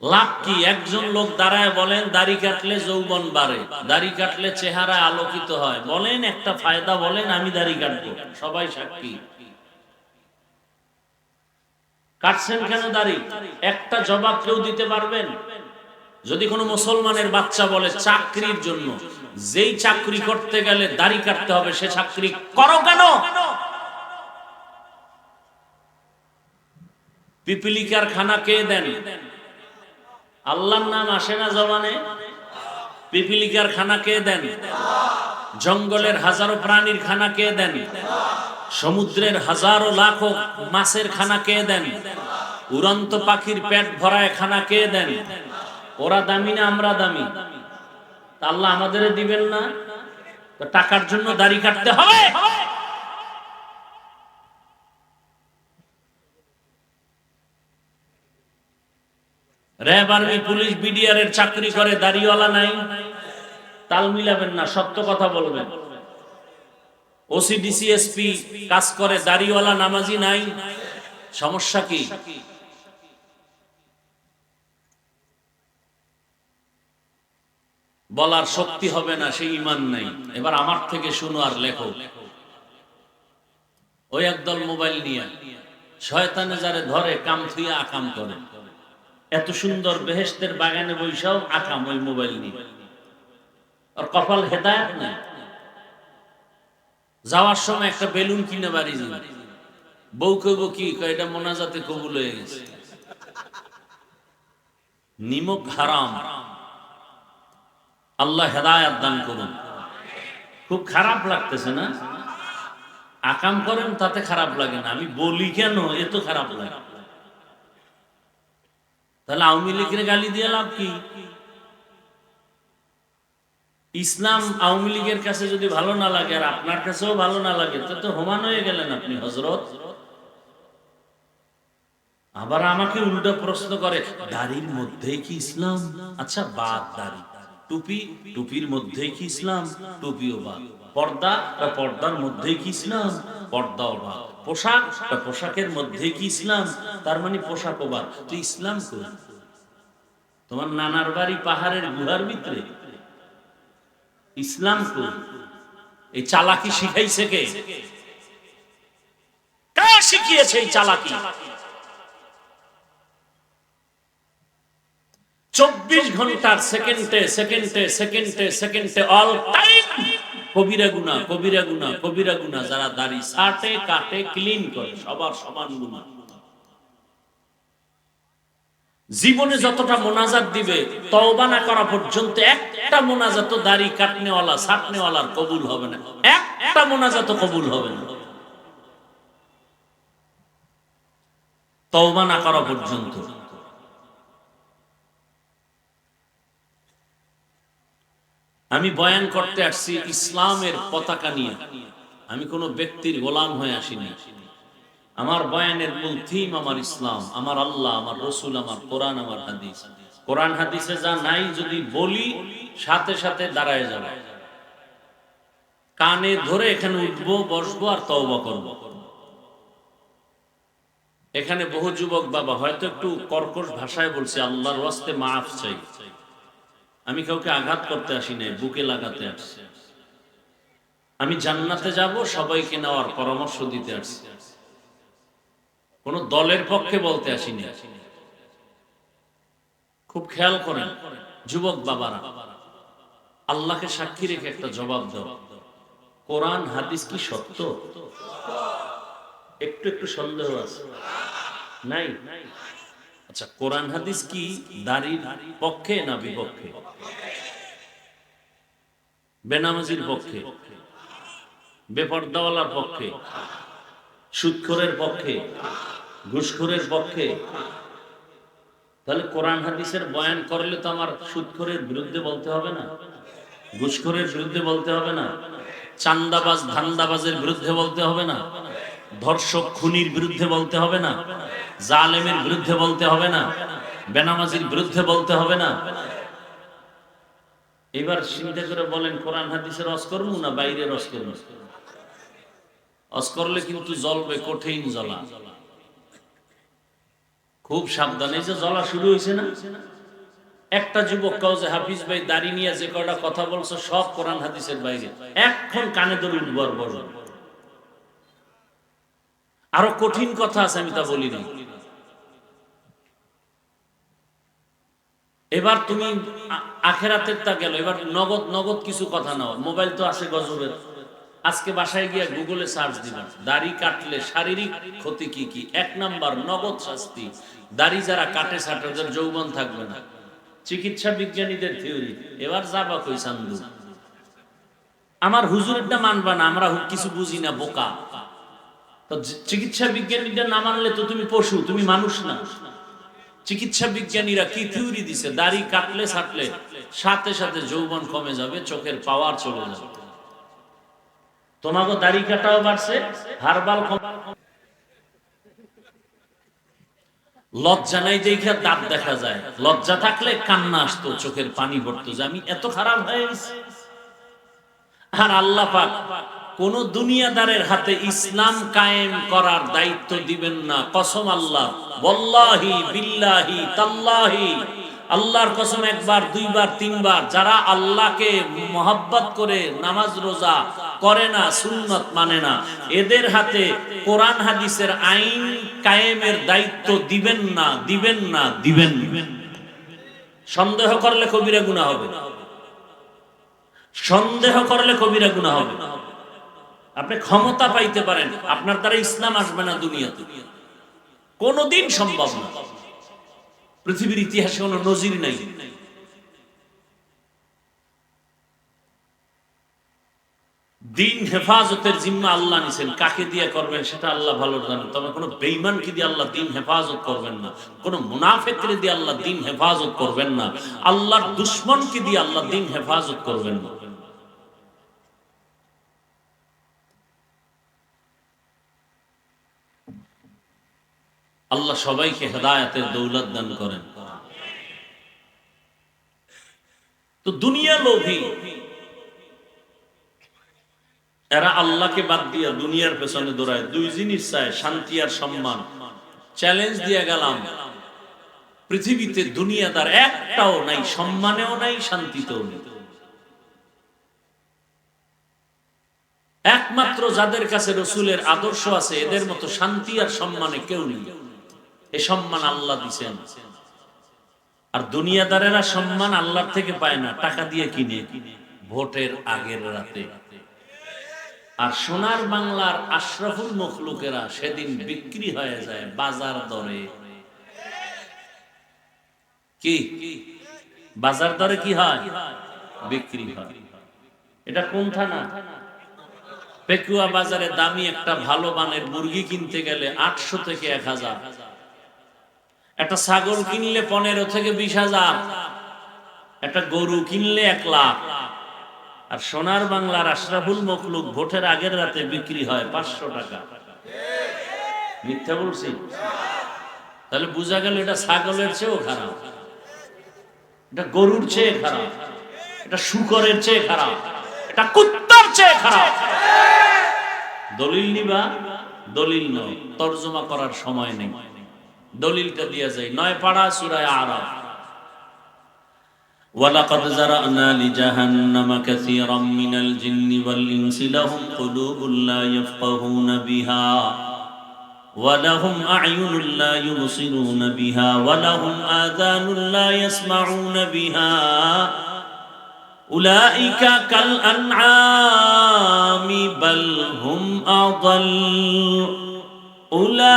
লাভ কি? একজন লোক দাঁড়ায় বলেন দাড়ি কাটলে যৌবন বাড়ে, দাড়ি কাটলে চেহারা আলোকিত হয়, বলেন একটা ফায়দা বলেন, আমি দাড়ি কাটবো, সবাই সাক্ষী। কাটছেন কেন দাড়ি? একটা জবাব কেউ দিতে পারবেন? যদি কোনো মুসলমানের বাচ্চা বলে চাকরির জন্য, যেই চাকরি করতে গেলে দাড়ি কাটতে হবে, সে চাকরি করো কেন? পিপিলিকার খানা কে দেন? আল্লাহর নাম আসে না জবানে? পিপিলিকার খানা কে দেন? জঙ্গলের হাজারো প্রাণীর খানা কে দেন? সমুদ্রের হাজারো লাখো মাছের খানা কে দেন? উড়ন্ত পাখির পেট ভরায় খানা কে দেন? ওরা দামি না আমরা দামি? আল্লাহ আমাদের দিবেন না? টাকার জন্য দাড়ি কাটতে হবে? র্যাব, আর্মি, পুলিশ, বিডিআর এর চাকরি করে, দাড়িওয়ালা নাই। তাল মিলাবেন না, সত্য কথা বলবেন। ওসি, ডিসি, এসপি কাজ করে, দাড়িওয়ালা, নামাজি নাই। সমস্যা কি? বলার শক্তি হবে না, সেই ঈমান নাই। এবার আমার থেকে শুনো আর লেখো। ওই একদল মোবাইল নিয়ে শয়তানে যারে ধরে কাম থুইয়া আকাম করে। এত সুন্দর বেহেশতের বাগানে বৈশাও আকাম ওই মোবাইল নিয়ে। আর কপাল হেদায়েত নাই। যাওয়ার সময় একটা বেলুন কিনে বাড়ি যাবে, বউ কইব কি, এটা মোনাজাতে কবুল হয়ে গেছে। নিমক হারাম। আল্লাহ হেদায়েত দান করুন। খুব খারাপ লাগতেছে না? আকাম করেন তাতে খারাপ লাগে না, আমি বলি কেন এত খারাপ লাগে। তাহলে আওয়ামী লীগের গালি দিয়ে লাভ কি? ইসলাম আওয়ামী লীগের কাছে যদি ভালো না লাগে আর আপনার কাছেও ভালো না লাগে, তো হোমান হয়ে গেলেন আপনি হযরত। আবার আমাকে উল্টো প্রশ্ন করে, দাড়ির মধ্যেই কি ইসলাম? আচ্ছা বাদ দাড়ি, টুপি, টুপির মধ্যেই কি ইসলাম? টুপিও বাদ। পর্দা, পর্দার মধ্যেই কি ইসলাম? পর্দাও বাদ। পোশাক, পোশাকের মধ্যেই কি ইসলাম? তার মানে পোশাকও বাদ। তো ইসলাম কই? তোমার নানার বাড়ি পাহাড়ের গুহার ভিতরে? ইসলাম কই? এই চালাকি শিখাইছে কে? কে শিখিয়েছে এই চালাকি? 24 ঘন্টার সেকেন্ডে সেকেন্ডে সেকেন্ডে সেকেন্ডে অল টাইম কবিরা গুনাহ, কবিরা গুনাহ, কবিরা গুনাহ। যারা দাড়ি ছাটে, কাটে, ক্লিন করে, সবার সমান গুনাহ। জীবনে যতটা মোনাজাত দিবে, তওবা না করা পর্যন্ত একটা মোনাজাত দাড়ি কাটনেওয়ালা, ছাটনেওয়ালার কবুল হবে না। একটা মোনাজাত কবুল হবে না, তওবা না করা পর্যন্ত। আমি বয়ান করতে আসছি ইসলামের পতাকা নিয়ে। আমি কোনো ব্যক্তির গোলাম হয়ে আসিনি। আমার বয়ানের মূল থিম আমার ইসলাম, আমার আল্লাহ, আমার রসুল, আমার কোরআন, আমার হাদিস। কোরআন হাদিসে যা নাই যদি বলি, সাথে সাথে দাঁড়ায় যাবে, কানে ধরে এখানে উঠবো, বসবো আর তওবা করব। এখানে বহু যুবক বাবা হয়তো একটু কর্কশ ভাষায় বলছে, আল্লাহর ওয়াস্তে মাফ চাই। আমি কাউকে আঘাত করতে আসি নাই, বুকে লাগাতে আসছি। আমি জান্নাতে যাব, সবাইকে নেওয়ার পরামর্শ দিতে আসছি। কোন দলের পক্ষে বলতে আসিনি। খুব খেয়াল করেন যুবক বাবারা, আল্লাহকে সাক্ষী রেখে একটা জবাব দাও। কোরআন হাদিস কি সত্য? একটু একটু সন্দেহ আছে, নাই? আচ্ছা, কোরআন হাদিস কি দাড়ির পক্ষে না বিপক্ষে? বেনামাজির পক্ষে, বেপরদাওয়ালার পক্ষে, সুদখোরের পক্ষে, ঘুষখোরের পক্ষে? তাহলে কোরআন হাদিসের বয়ান করলে তো আমার সুদখোরের বিরুদ্ধে বলতে হবে না, ঘুষখোরের বিরুদ্ধে বলতে হবে না, চান্দাবাজ ধান্দাবাজের বিরুদ্ধে বলতে হবে না, ধর্ষক খুনির বিরুদ্ধে বলতে হবে না, জালেমের বিরুদ্ধে বলতে হবে না, বেনামাজির বিরুদ্ধে বলতে হবে না? এবার চিন্তা করে বলেন, কোরআন হাদিসের রস করবো না বাইরে রস করবো? রস করলে কিন্তু জ্বলবে, কঠিন জ্বলা। খুব সাবধানে, যে জ্বলা শুরু হয়েছে না। একটা যুবক কাউ যে হাফিজ ভাই দাড়ি নিয়ে যে কয়টা কথা বলছো সব কোরআন হাদিসের বাইরে, এখন কানে ধরে উঠবার বড়। আরো কঠিন কথা আছে, আমি তা বলি না। এবার তুমি আখেরাতের তা গেল, এবার নগদ নগদ কিছু কথা নাও। মোবাইল তো আছে গজবের। আজকে বাসায় গিয়ে গুগলে সার্চ দিবা, দাড়ি কাটলে শারীরিক ক্ষতি কি কি। 1 নাম্বার নগদ শাস্তি। দাড়ি যারা কাটে ছাটে ওদের যৌবন থাকবে না। চিকিৎসা বিজ্ঞানীদের থিওরি। এবার যাবা কই চান্দু? আমার হুজুরেরটা মানবা না, আমরা কিছু বুঝি না, বোকা। তো চিকিৎসা বিজ্ঞানীরা না মানলে তো তুমি পশু, তুমি মানুষ না। চিকিৎসা বিজ্ঞানীরা কি থিওরি দিছে? দাড়ি কাটলে ছাটলে সাথে সাথে যৌবন কমে যাবে, চোখের পাওয়ার চলে যাবে। তোমাকে দাড়ি কাটাও বাড়ছে, হারবাল লজ্জা নাই দেখে দাঁত দেখা যায়, লজ্জা থাকলে কান্না আসতো, চোখের পানি পড়তো যে আমি এত খারাপ হয়ে গেছি। আর আল্লাহ পাক কোন দুনিয়াদারের হাতে ইসলাম কায়েম করার দায়িত্ব দিবেন না। কসম আল্লাহ, ওয়াল্লাহি বিল্লাহি তাল্লাহি, আল্লাহর কসম, একবার দুইবার তিনবার, যারা আল্লাহকে মহব্বত করে নামাজ রোজা করে না, সুন্নত মানে না, এদের হাতে কোরআন হাদিসের আইন কায়েমের দায়িত্ব দিবেন না, দিবেন না, দিবেন না। সন্দেহ করলে কবিরা গুনাহ হবে, সন্দেহ করলে কবিরা গুনাহ হবে। আপনি ক্ষমতা পাইতে পারেন, আপনার দ্বারা ইসলাম আসবে না দুনিয়াতে, কোনদিন সম্ভব না। পৃথিবীর ইতিহাসে কোনো নজির নাই। দিন হেফাজতের জিম্মা আল্লাহ নিছেন, কাকে দিয়ে করবেন সেটা আল্লাহ ভালো জানেন। তবে কোনো বেঈমানকে দিয়ে আল্লাহ দিন হেফাজত করবেন না, কোনো মুনাফিককে দিয়ে আল্লাহ দিন হেফাজত করবেন না, আল্লাহর দুশমনকে দিয়ে আল্লাহ দিন হেফাজত করবেন না। আল্লাহ সবাইকে হেদায়েতের দৌলত দান করেন। তো দুনিয়া লোভী এরা আল্লাহকে বাদ দিয়া দুনিয়ার পেছনে দৌড়ায়, দুই জিনিস চায়, শান্তি আর সম্মান। চ্যালেঞ্জ দিয়ে গেলাম, পৃথিবীতে দুনিয়াদার একটাও নাই, সম্মানেও নাই, শান্তিতেও নেই। একমাত্র যাদের কাছে রসুলের আদর্শ আছে, এদের মতো শান্তি আর সম্মানে কেউ নেই। এ সম্মান আল্লাহ দিছেন। আর দুনিয়াদারেরা সম্মান আল্লাহর থেকে পায় না, টাকা দিয়ে কিনে, ভোটের আগের রাতে। আর সোনার বাংলার আশরাফুল মখলুকেরা সেদিন বিক্রি হয়ে যায় বাজার দরে। কি বাজার দরে কি হয়? বিক্রি হয়। এটা কোন থানা? পেকুয়া বাজারে দামি একটা ভালো মানের মুরগি কিনতে গেলে 800 থেকে 1000, একটা ছাগল কিনলে 15 থেকে 20,000, একটা গরু কিনলে 1 লাখ। আর সোনার বাংলার আশরাফুল মখলুক ভোটের আগের রাতে বিক্রি হয় 500 টাকা। মিথ্যা বলছি? তাহলে বোঝা গেল এটা ছাগলের চেয়েও খারাপ, এটা গরুর চেয়ে খারাপ, এটা শূকরের চেয়ে খারাপ, এটা কুত্তার চেয়ে খারাপ। দলিল নিবা? দলিল নয়, তরজমা করার সময় নেই, দলিলটা দিয়ে যায় 9 পারা সূরা আরাফ। وَلَقَدْ زَرَعْنَا لِجَهَنَّمَ كَثِيرًا مِنَ الْجِنِّ وَالْإِنسِ لَهُمْ قُلُوبٌ لَّا يَفْقَهُونَ بِهَا وَلَهُمْ أَعْيُنٌ لَّا يُبْصِرُونَ بِهَا وَلَهُمْ آذَانٌ لَّا يَسْمَعُونَ بِهَا أُولَئِكَ كَالْأَنْعَامِ بَلْ هُمْ أَضَلُّ أُولَئِكَ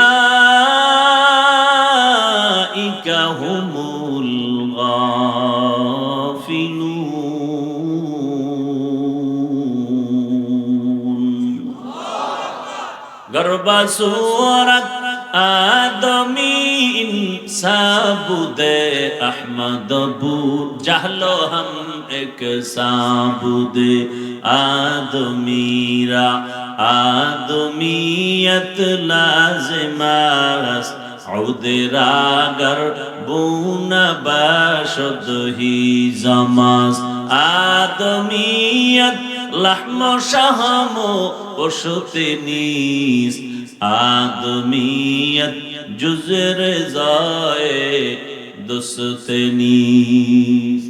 هُمُ गरबा सूरत आदमी इंसाबुदे अहमद बू जहलो हम एक साबुदे आदमीरा आदमीयत लाजिमास उदरागर बून बाशद ही जमास आदमीयत लहमो शहमो उशते नीस आदमीयत जुज़र जाए दुस्ते नीस।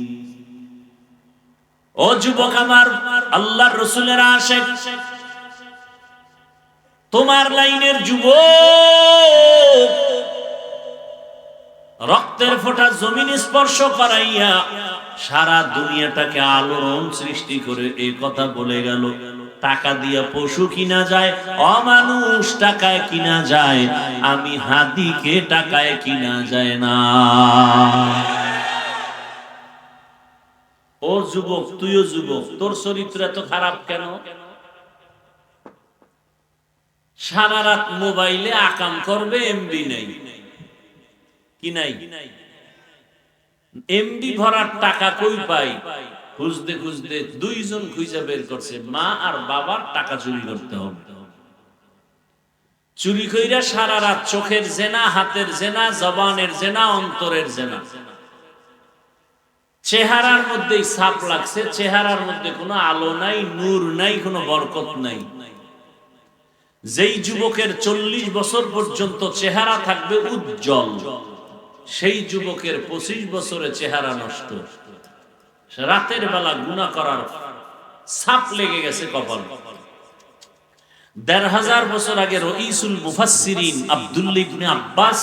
ओ যুবক আমার, আল্লাহর রাসূলের আশিক, তোমার লাইনের যুবক, রক্তের ফোঁটা জমিন স্পর্শ করাইয়া সারা দুনিয়াটাকে আলোড়ন সৃষ্টি করে এই কথা বলে গেল। টাকা দিয়ে পশু কিনা যায়, অমানুষ টাকায় কিনা যায়, আমি হাদিকে টাকায় কিনা যায় না। ও যুবক, তুইও যুবক, তোর চরিত্র এত খারাপ কেন? সারা রাত মোবাইলে আকাম করবে, এমবি নেই, কি নাই? এমবি ভরার টাকা কই পাই? খুঁজতে খুঁজতে 2 জন খুঁজে বের করছে, মা আর বাবার টাকা চুরি করতে হবে। চুরি কইরা সারা রাত চোখের জেনা, হাতের জেনা, জবানের জেনা, অন্তরের জেনা। চেহারার মধ্যেই ছাপ লাগছে, চেহারার মধ্যে কোনো আলো নাই, নূর নাই, কোনো বরকত নাই। যেই যুবকের 40 বছর পর্যন্ত চেহারা থাকবে উজ্জ্বল, সেই যুবকের 25 বছরে চেহারা নষ্ট। রাতের বেলা গুনাহ করার ছাপ লেগে গেছে কপাল। ১৫০০ বছর আগে রঈসুল মুফাসসিরিন আব্দুল্লাহ ইবনে আব্বাস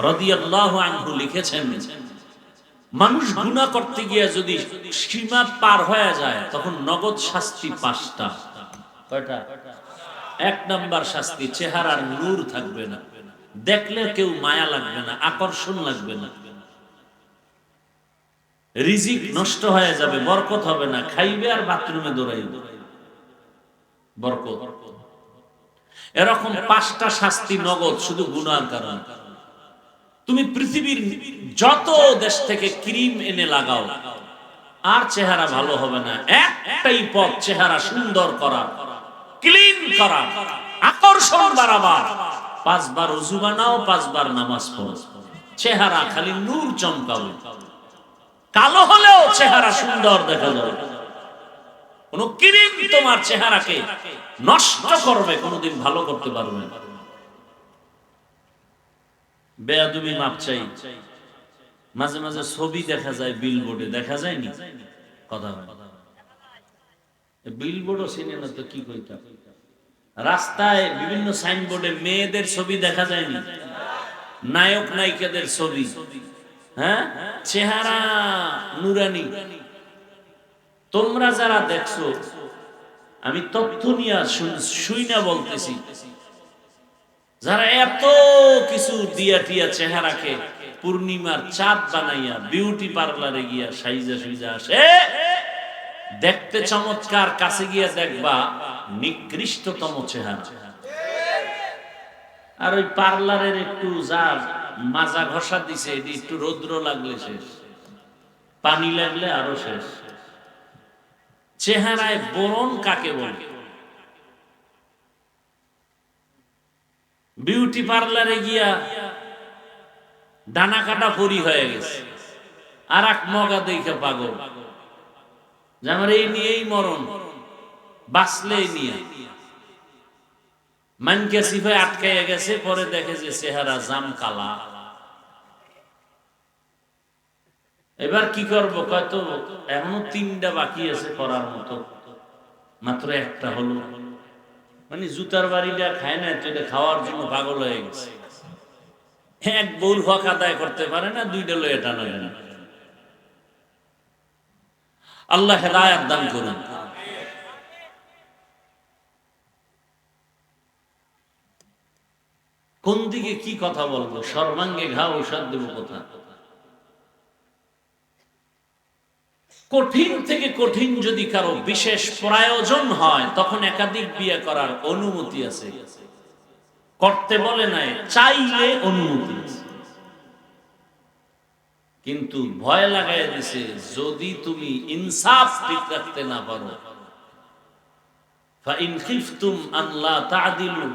রাদিয়াল্লাহু আনহু লিখেছেন, মানুষ গুনাহ করতে গিয়ে যদি সীমা পার হয়ে যায় তখন নগদ শাস্তি 5টা। কয়টা? 1 নাম্বার শাস্তি, চেহারার নূর থাকবে না, দেখলে কেউ মায়া লাগবে না, আকর্ষণ লাগবে না। রিজিক নষ্ট হয়ে যাবে, বরকত হবে না, খাইবে আর বাথরুমে দৌড়াইবে, বরকত। এরকম 5টা শাস্তি নগদ, শুধু গুনার কারণে। তুমি পৃথিবীর যত দেশ থেকে ক্রিম এনে লাগাও, আর চেহারা ভালো হবে না। একটাই পথ চেহারা সুন্দর করা, ক্লিন করা, আকর্ষণ বাড়াবার। 5 বার ওযু বানাও, 5 বার নামাজ পড়ো, চেহারা খালি নূর চমকাবে। কালো হলেও চেহারা সুন্দর দেখা যাবে। কোন ক্রিম তোমার চেহারাকে নষ্ট করবে, কোনদিন ভালো করতে পারবে না। বেয়াদবি মাপ চাই। মাঝে মাঝে ছবি দেখা যায় বিলবোর্ডে, দেখা যায়নি কথা হয়। বিলবোর্ডও চিনে না তো কি কইতা। রাস্তায় বিভিন্ন সাইনবোর্ডে মেয়েদের ছবি দেখা যায়নি, নায়ক নায়িকাদের ছবি। হ্যাঁ, চেহারা নুরানি। তোমরা যারা দেখছো, আমি তথ্য নিয়ে শুই না বলতেছি, যারা এত কিছু দিয়া টিয়া চেহারাকে পূর্ণিমার চাঁদ বানাইয়া বিউটি পার্লারে গিয়া সাইজা সুইজা আসে, দেখতে চমৎকার, কাছে গিয়া দেখবা নিকৃষ্টতম চেহারা। আর ওই পার্লারের একটু যার মাজা ঘষা দিছে, এটি একটু রৌদ্র লাগলে শেষ, পানি লাগলে আরো শেষ। চেহারায় বরণ কাকে বলে? বিউটি পার্লারে গিয়া ডানা কাটা পরি হয়ে গেছে, আর এক মগা দেখে পাগল, যে আমার এই নিয়েই মরণ, বাঁচলে নিয়ে মানকে সিফায় আটকাইয়া গেছে। পরে দেখে যে চেহারা জাম কালা। এবার কি করবো? কয়তো এখনো 3টা বাকি আছে করার মতো, মাত্র একটা হলো। মানে জুতার বাড়িটা খায় না, তো এটা খাওয়ার জন্য পাগল হয়ে গেছে। এক বউর হক আদায় করতে পারে না, 2টা লয়ে টানা না। আল্লাহ হেদায়েত দান করুন। কোন দিকে কি কথা বলবো? সর্বাঙ্গে ঘা, ঔষধ দেব কোথা? কঠিন থেকে কঠিন যদি কারো বিশেষ প্রয়োজন হয়, তখন একাধিক বিয়ে করার অনুমতি আছে। করতে বলে নাই, চাইলে অনুমতি আছে। কিন্তু ভয় লাগাই দিছে, যদি তুমি ইনসাফ ঠিক রাখতে না পারো, ফাইন খিফতুম আন লা তা'দিলু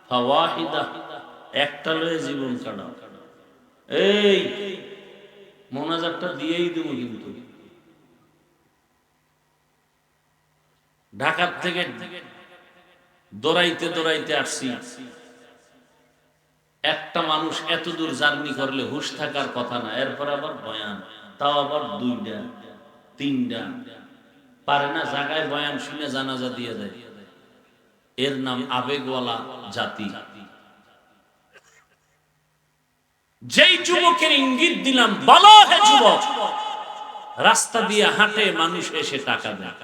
ফাওয়াহিদা, একটা লয়ে জীবন কাটাও। এই মোনাজাতটা দিয়েই দেবো। কিন্তু ঢাকার থেকে দৌড়াইতে দৌড়াইতে আসছি। একটা মানুষ এত দূর জার্নি করলে হুশ থাকার কথা না, এরপর আবার বয়ান, তাও আবার 2টা 3টা পারে না। জায়গায় বয়ান শুনে জানাজা দিয়ে দেয়। এর নাম আবেগওয়ালা জাতি। যেই যুবকের ইঙ্গিত দিলাম, বলো হে যুবক, রাস্তা দিয়ে হাঁটে মানুষ এসে টাকা দেয়,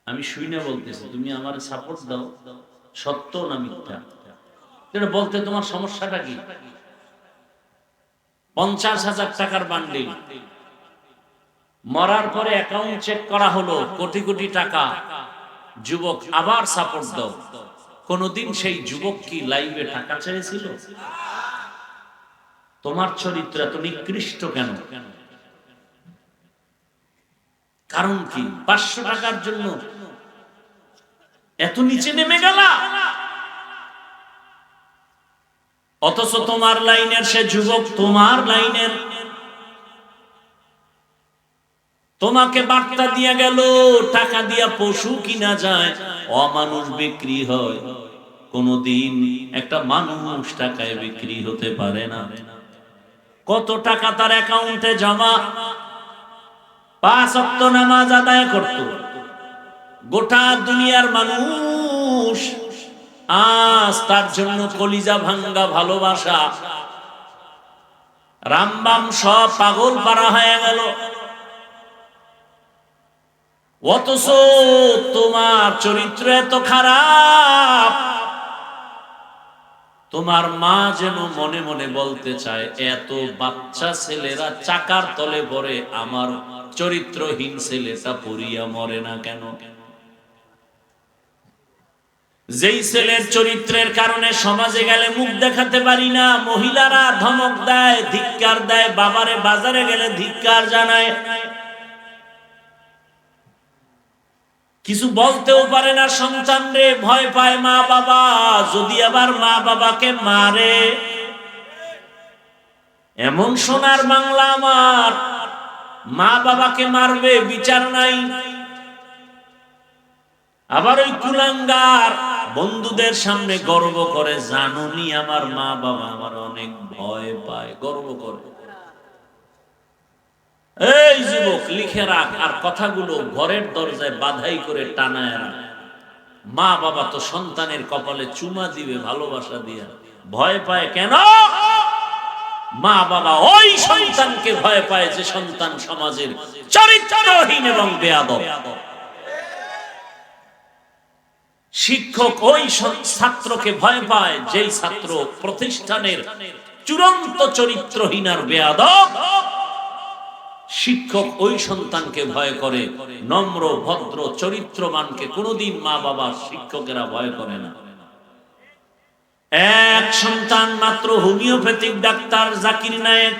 আমি শুনে বলতেছি, তুমি আমার সাপোর্ট দাও, সত্য না মিথ্যা? এটা বলতে তোমার সমস্যাটা কি? 50,000 টাকার বান্ডিল, মরার পরে অ্যাকাউন্ট চেক করা হলো, কোটি কোটি টাকা। যুবক আবার সাপোর্ট দাও। কোনদিন সেই যুবক কি লাইভে টাকা চেয়েছিল? তোমার চরিত্র এত নিকৃষ্ট কেন? কারণ কি? 500 টাকার জন্য এত নিচে নেমে গেলা? অথচ তোমার লাইনের সে যুবক, তোমার লাইনের, তোমাকে বার্তা দিয়ে গেল টাকা দিয়া পশু কিনা যায়, অমানুষ বিক্রি হয়, কোনদিন একটা মানুষ টাকায় বিক্রি হতে পারে না। কত টাকা তার অ্যাকাউন্টে জমা, 5 ওয়াক্ত নামাজ আদায় করত, গোটা দুনিয়ার মানুষ আজ তার জন্য কলিজা ভাঙ্গা ভালোবাসা, রামবাম সব পাগল পারা হয়ে গেল। অথচ তোমার চরিত্র এত খারাপ, তোমার মা যেন মনে মনে বলতে চায়, এত বাচ্চা ছেলেরা চাকার তলে পড়ে, আমার চরিত্রহীন ছেলেটা পড়িয়া মরে না কেন? যেই ছেলের চরিত্রের কারণে সমাজে গেলে মুখ দেখাতে পারি না, মহিলারা ধমক দেয়, ধিক্কার দেয়, বাবারে বাজারে গেলে ধিক্কার জানায়, কিছু বলতেও পারে না সন্তান রে, ভয় পায় মা বাবা, যদি আবার মা বাবাকে মারে। এমন সোনার বাংলা আমার, মা বাবাকে মারবে বিচার নাই। আবার ওই কুলাঙ্গার বন্ধুদের সামনে গর্ব করে, জানুনি আমার মা বাবা আমার অনেক ভয় পায়, গর্ব করে। এই যুবক, লিখে রাখ, আর কথাগুলো ঘরের দরজায় বাধাই করে টানায় রাখ। মা বাবা তো সন্তানের কপালে চুমা দিবে ভালোবাসা দিয়া, ভয় পায় কেন? মা বাবা ওই সন্তানকে ভয় পায় যে সন্তান সমাজের চরিত্রহীন এবং বেয়াদব। শিক্ষক ওই ছাত্রকে ভয় পায় যেই ছাত্র প্রতিষ্ঠানের চূড়ান্ত চরিত্রহীন আর বেয়াদব। শিক্ষক ওই সন্তানকে ভয় করে, নম্র ভদ্র চরিত্রবানকে কোনোদিন মা বাবা শিক্ষকেরা ভয় করে না। এক সন্তান মাত্র হোমিওপ্যাথিক ডাক্তার জাকির নায়েক,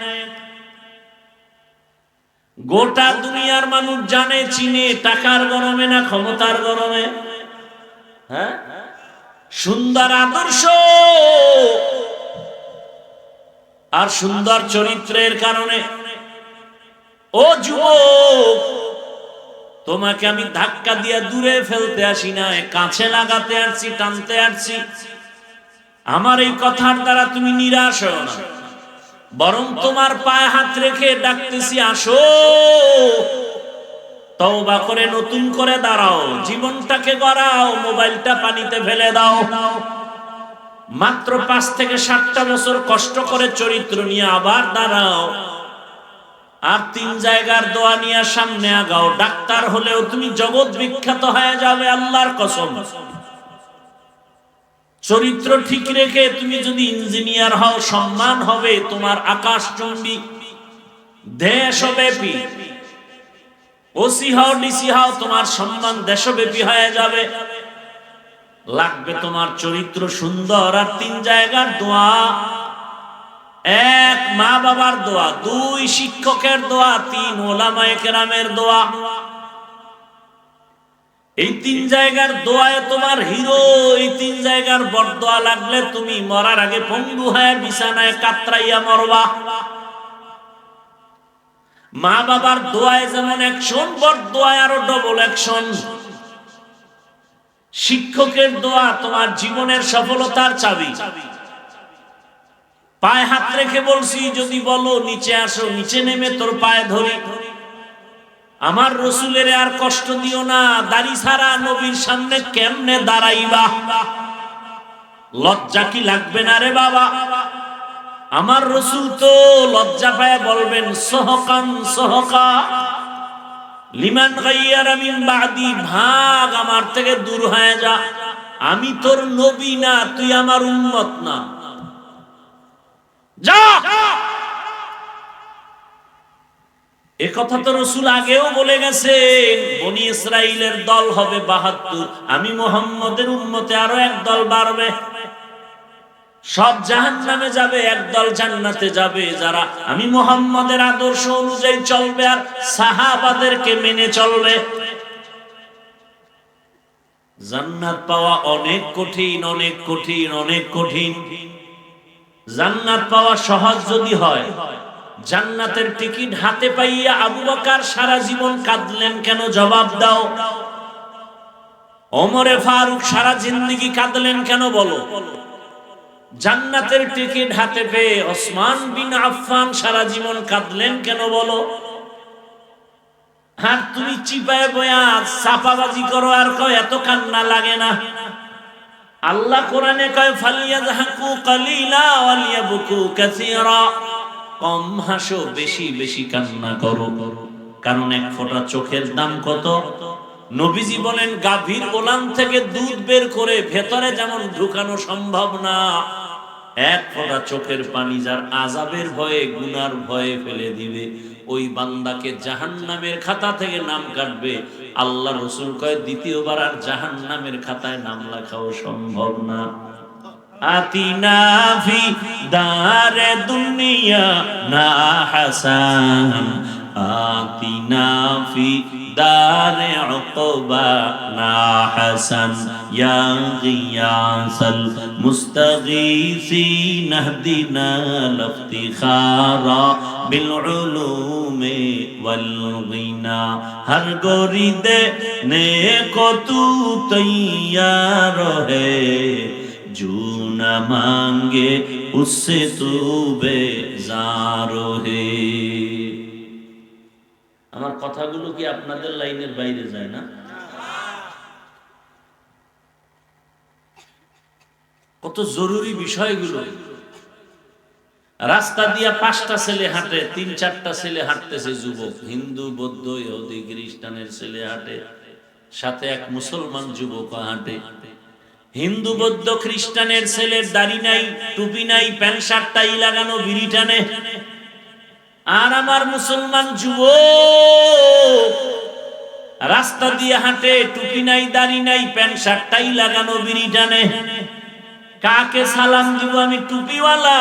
গোটা দুনিয়ার মানুষ জানে চিনে, টাকার গরমে না ক্ষমতার গরমে। হ্যাঁ, সুন্দর আদর্শ আর সুন্দর চরিত্রের কারণে। ও যুবক, তোমাকে আমি ধাক্কা দিয়া দূরে ফেলতে আসি না, কাছে লাগাতে আসছি, টানতে আসছি। আমার এই কথার দ্বারা তুমি নিরাশ হও না, বরং তোমার পায়ে হাত রেখে ডাকতেছি, আসো তওবা করে নতুন করে দাঁড়াও, জীবনটাকে গড়াও, মোবাইলটা পানিতে ফেলে দাও। মাত্র 5 থেকে 7টা বছর কষ্ট করে চরিত্র নিয়ে আবার দাঁড়াও, আর 3 জায়গার দোয়া নিয়ে সামনে আগাও। ডাক্তার হলেও তুমি জগৎ বিখ্যাত হয়ে যাবে, আল্লাহর কসম। চরিত্র ঠিক রেখে তুমি যদি ইঞ্জিনিয়ার হও, সম্মান হবে তোমার আকাশচুম্বী, দেশব্যাপী। ওসি হও, ডিসি হও, তোমার সম্মান দেশব্যাপী হয়ে যাবে। লাগবে তোমার চরিত্র সুন্দর, আর 3 জায়গার দোয়া। 1 মা বাবার দোয়া, 2 শিক্ষকের দোয়া, 3 ওলামায়ে কেরামের দোয়া। এই 3 জায়গার দোয়ায় তোমার হিরো। এই 3 জায়গার বরদোয়া লাগলে তুমি মরার আগে পঙ্গু হয়ে বিছানায় কাতরাইয়া মরবা। মা বাবার দোয়ায় যেমন অ্যাকশন, বরদোয়ায় আরো ডবল অ্যাকশন। শিক্ষকের দোয়া তোমার জীবনের সফলতার চাবি। পায়ে হাত রেখে বলছি, যদি বলো নিচে আসো, নিচে নেমে তোর পায়ে ধরি। আমার রসুলের আর কষ্ট দিও না, দাড়ি ছাড়া নবীর সামনে কেমনে দাঁড়াইবা? লজ্জা কি লাগবে না রে বাবা? আমার রসুল তো লজ্জা পায় বলবেন, সহকান সহকা লিমান গাইয়ারা মিন বাদি, ভাগ আমার থেকে দূর হয়ে যা, আমি তোর নবী না, তুই আমার উম্মত না, যা। এ কথা তো রসুল আগেও বলে গেছেন, বনি ইসরাইলের দল হবে 72, আমি মুহাম্মদের উম্মতে আরো এক দল বাড়বে। সব জাহান্নামে যাবে, একদল জান্নাতে যাবে, যারা আমি মুহাম্মদের আদর্শ অনুযায়ী চলবে আর সাহাবাদেরকে মেনে চলবে। জান্নাত পাওয়া অনেক কঠিন, অনেক কঠিন, অনেক কঠিন। জান্নাত পাওয়া সহজ যদি হয়, জান্নাতের টিকিট হাতে পাইয়া আবু বকর সারা জীবন কাঁদলেন কেন? জবাব দাও। ওমরে ফারুক সারা জিন্দেগি কাঁদলেন কেন? বলো। জান্নাতের টিকিট হাতে পেয়ে ওসমান বিন আফফান সারা জীবন কাঁদলেন কেন? বলো। আর তুমি চিপায় বয়া চাপাবাজি করো আর কয় এত কান্না লাগে না। আল্লাহ কোরআনে কয় ফালিয়াযহাকু কালিলা ওয়ালিয়াবকু কাসীরা, কম হাসো বেশি বেশি কান্না করো, কারণ এক ফোঁটা চোখের দাম কত? নবীজি বলেন গাভীর ওলান থেকে দুধ বের করে ভেতরে যেমন ঢুকানো সম্ভব না, এক ফোঁটা চোখের পানি যার আযাবের ভয়ে গুনার ভয়ে ফেলে দিবে, ওই বান্দাকে জাহান্নামের খাতা থেকে নাম কাটবে। আল্লাহ রাসূল কয় দ্বিতীয়বার আর জাহান্নামের খাতায় নাম লেখাও সম্ভব না। আতিনা ফি দারে দুনিয়া না হাসান, আতিনা ফি দারে উকবা না হাসান, ইয়া গিয়াসাল মুস্তাগীসিন ইহদিনা লিফতিখারা বিল উলুমি ওয়াল গিনা, হর গরিদে নেকো তু তৈয়ার হে, जो न मांगे उससे तू बेजार है। আমার কথাগুলো কি আপনাদের লাইনের বাইরে যায় না? কত জরুরি বিষয়গুলো। রাস্তা দিয়া 5টা ছেলে হাঁটে, 3-4টা ছেলে হাঁটতেছে, যুবক, হিন্দু বৌদ্ধ ইহুদি খ্রিস্টানের ছেলে হাঁটে, সাথে এক মুসলমান যুবক হাঁটে। হিন্দু বৌদ্ধ খ্রিস্টানের ছেলের দাড়ি নাই, টুপি নাই, প্যান্ট শার্ট টাই লাগানো, বিড়ি টানে। আর আমার মুসলমান যুবক রাস্তা দিয়ে হাঁটে, টুপি নাই, দাড়ি নাই, প্যান্ট শার্ট টাই লাগানো, বিড়ি টানে। কাকে সালাম দিব আমি? টুপিওয়ালা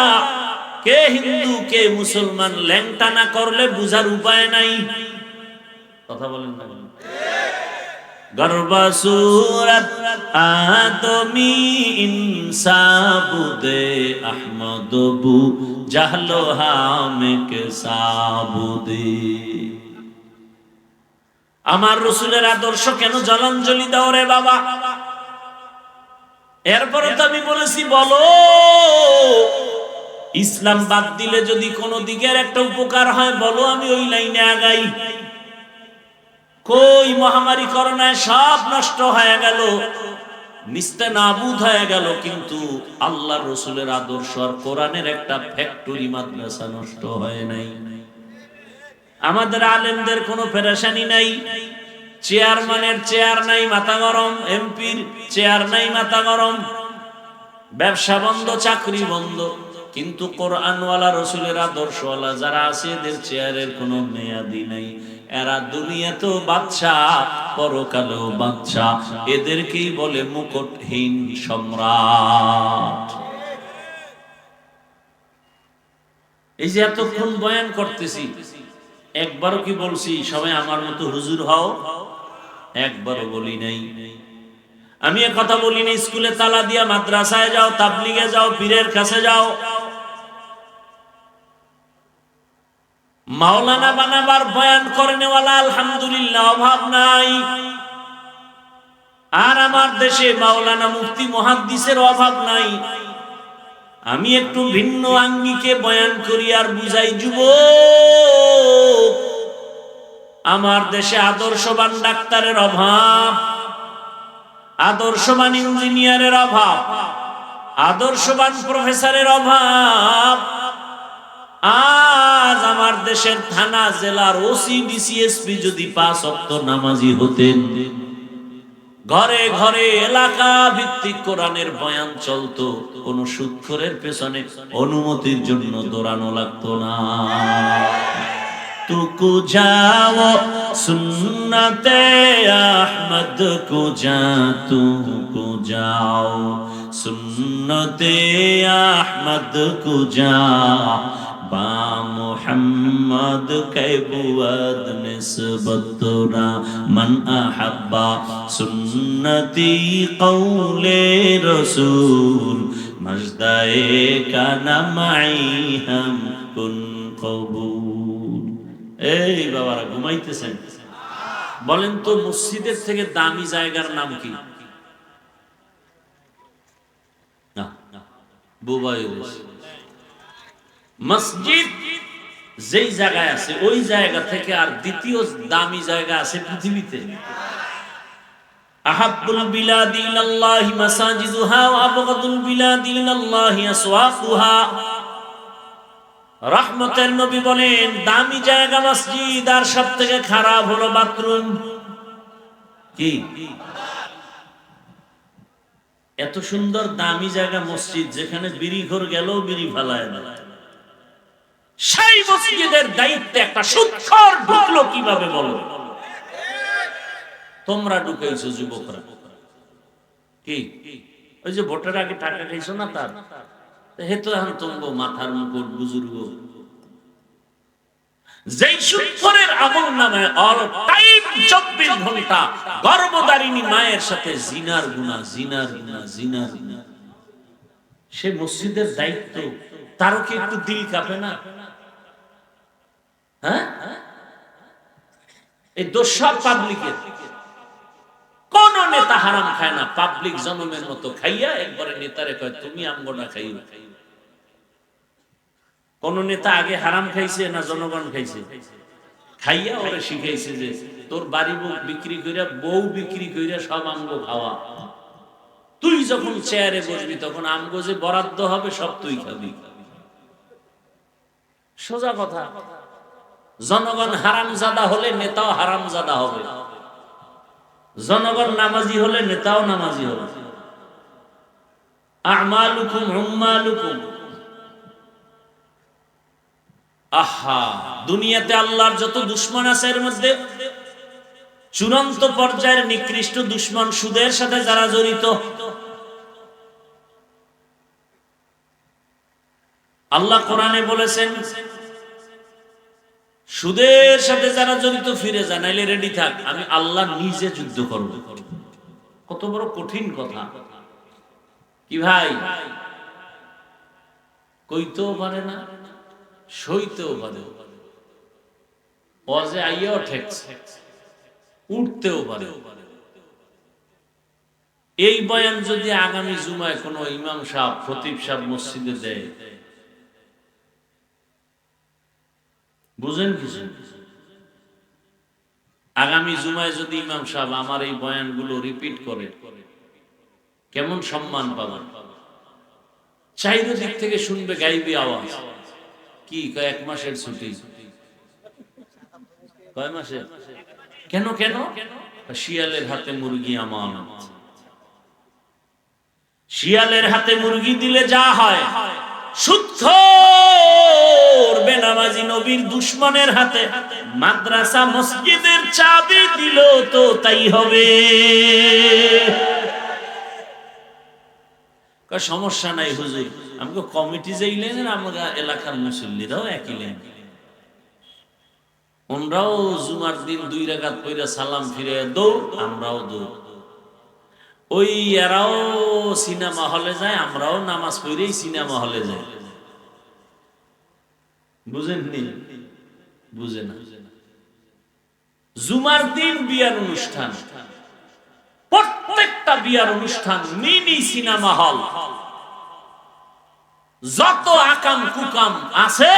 কে হিন্দু কে মুসলমান, ল্যাংটা না করলে বুঝার উপায় নাই। কথা বলেন না? গর্বা সুরত আদমি ইনসাবুদে আহমদবু জাহলো হামেকে সাবুদে। আমার রাসূলের আদর্শ কেন জলাঞ্জলি দাও রে বাবা? এরপরে তো আমি বলেছি বলো, ইসলাম বাদ দিলে যদি কোনো দিকের একটা উপকার হয় বলো, আমি ওই লাইনে আগাই। কই মহামারী করোনায় সব নষ্ট হয়ে গেল, নিস্তেনাবুদ হয়ে গেল, কিন্তু আল্লাহর রাসূলের আদর্শ আর কোরআনের একটা ফ্যাক্টরি মাদ্রাসা নষ্ট হয় নাই। আমাদের আলেমদের কোনো পেরেশানি নাই, চেয়ারম্যানের চেয়ার নাই মাথা গরম, এমপির চেয়ার নাই মাথা গরম, ব্যবসা বন্ধ, চাকরি বন্ধ, কিন্তু কোরআনওয়ালা রাসূলের আদর্শওয়ালা যারা আছে এদের চেয়ারের কোনো মেয়াদি নাই। এরা দুনিয়াতেও বাদশা, পরকালেও বাদশা, এদেরকেই বলে মুকুটহীন সম্রাট। এই যে এতক্ষণ বয়ান করতেছি, একবারও কি বলছি সবাই আমার মতো হুজুর হও? একবারও বলি নাই। আমি এ কথা বলি না স্কুলে তালা দিয়া মাদ্রাসায় যাও, তাবলিগে যাও, পীরের কাছে যাও। মাওলানা বানাবার বয়ান করেনেওয়ালা আলহামদুলিল্লাহ অভাব নাই। আর আমার দেশে মাওলানা মুফতি মুহাদ্দিসের অভাব নাই। আমি একটু ভিন্ন আঙ্গিকে বয়ান করি আর বুঝাই যুবক, আমার দেশে আদর্শবান ডাক্তারের অভাব, আদর্শবান ইঞ্জিনিয়ারের অভাব, আদর্শবান প্রফেসরের অভাব। আজ আমার দেশের থানা জেলার ওসি ডিসিএসপি যদি 5 ওয়াক্ত নামাজি হতেন, ঘরে ঘরে এলাকা ভিত্তিক কোরআনের বয়ান চলতো, কোন সুদখোরের পেছনে অনুমতির জন্য দৌড়ানো লাগতো না। তুকু যাও সুন্নতে আহমদ কো যা, তুকু যাও সুন্নতে আহমদ কো যা, বা মুহাম্মদ কৈবুয়াদ নিসবতরা মান আহাব্বা সুন্নতি কওলে রাসূল মজদায়ে কানা মাই হাম কুন কবুল। এই বাবারা ঘুমাইতেছেন? বলেন তো মসজিদের থেকে দামি জায়গার নাম কি? না, মসজিদ যেই জায়গায় আছে ওই জায়গা থেকে আর দ্বিতীয় দামি জায়গা আছে পৃথিবীতে? আহাব্বুল বিলাদি ইলাল্লাহি মাসাজিদুহা ওয়া আবগাদুল বিলাদি ইলাল্লাহি আসওয়াকুহা। রহমতের নবী বলেন দামি জায়গা মসজিদ, আর সবথেকে খারাপ হলো বাথরুম। কি এত সুন্দর দামি জায়গা মসজিদ, যেখানে বিড়ি ঘর গেলেও বিড়ি ফালায় না, সেই মসজিদের দায়িত্বে একটা সুৎখর ঢুকলো কিভাবে বলো? তোমরা ঢুকেছো যুবকরা। কি ওই যে ভোটের আগে টাকা খাইছো না, তার হেতু এখন তোমরা মাথার মুকুট বুজুর্গ। যেই সুৎখরের আমল নামে অল টাইম 24 ঘন্টা গর্ভধারিণী মায়ের সাথে জিনার গুনাহ, জিনার গুনাহ, জিনার গুনাহ, সে মসজিদের দায়িত্ব, তারও কি একটু দিল কাঁপে না? হ্যাঁ, এই দোষ সব পাবলিকের। কোন নেতা হারাম খায় না, পাবলিক জনমের মতো খাইয়া একবারে নেতারে কয় তুমি আমগোটা খাইও। কোন নেতা আগে হারাম খাইছে না জনগণ খাইছে? খাইয়া ওরে শিখাইছে যে তোর বাড়ি বিক্রি কইরা, বউ বিক্রি কইরা সব আমগো খাওয়া, তুই যখন চেয়ারে বসবি তখন আমগো যে বরাদ্দ হবে সব তুই খাবি। সোজা কথা। জনগণ হারামজাদা হলে নেতাও হারামজাদা হবে, জনগণ নামাজি হলে নেতাও নামাজি হবে। আমালুকুম উম্মালুকুম। আহা, দুনিয়াতে আল্লাহর যত দুশমন আছে এর মধ্যে চূড়ান্ত পর্যায়ের নিকৃষ্ট দুশমন সুদের সাথে যারা জড়িত। আল্লাহ কোরআনে বলেছেন সুদের সাথে যারা জড়িত ফিরে যায়, নাইলে রেডি থাক, আমি আল্লাহ নিজে যুদ্ধ করব। কত বড় কঠিন কথা! কি ভাই, কইতেও পারে না, সইতেও পারে, ওয়াজে আইয়াও ঠেকছে, উঠতেও পারে। এই বয়ান যদি আগামী জুমায় কোন ইমাম সাহেব, খতিব সাহেব মসজিদে দেয়, বুঝেন কিছু? আগামী জুমায় যদি ইমাম সাহেব আমার এই বয়ানগুলো রিপিট করে, কেমন সম্মান পাবেন? চারিদিক থেকে শুনবে গাইবি আওয়াজ। কি কয় 1 মাসের ছুটি? কয় মাসের? কেন কেন? শিয়ালের হাতে মুরগি আমানত। শিয়ালের হাতে মুরগি দিলে যা হয়, সুৎখোর বেনামাজি নবীর দুশমনের হাতে মাদ্রাসা মসজিদের চাবি দিল তো তাই হবে। সমস্যা নাই হুজুর, আমাকে কমিটি যাইলেন, আমরা এলাকার মুসল্লিরাও একই লেন, ওনরাও জুমার দিন 2 রাকাত পড়া সালাম ফিরে দৌড়, আমরাও দৌড়। ওই এরাও সিনেমা হলে যায়, আমরাও নামাজ পড়েই সিনেমা হলে যাই। বুঝেননি? বুঝে না। জুমার দিন বিয়ার অনুষ্ঠান, প্রত্যেকটা বিয়ার অনুষ্ঠান মিনি সিনেমা হল। যত আকাম কুকাম আছে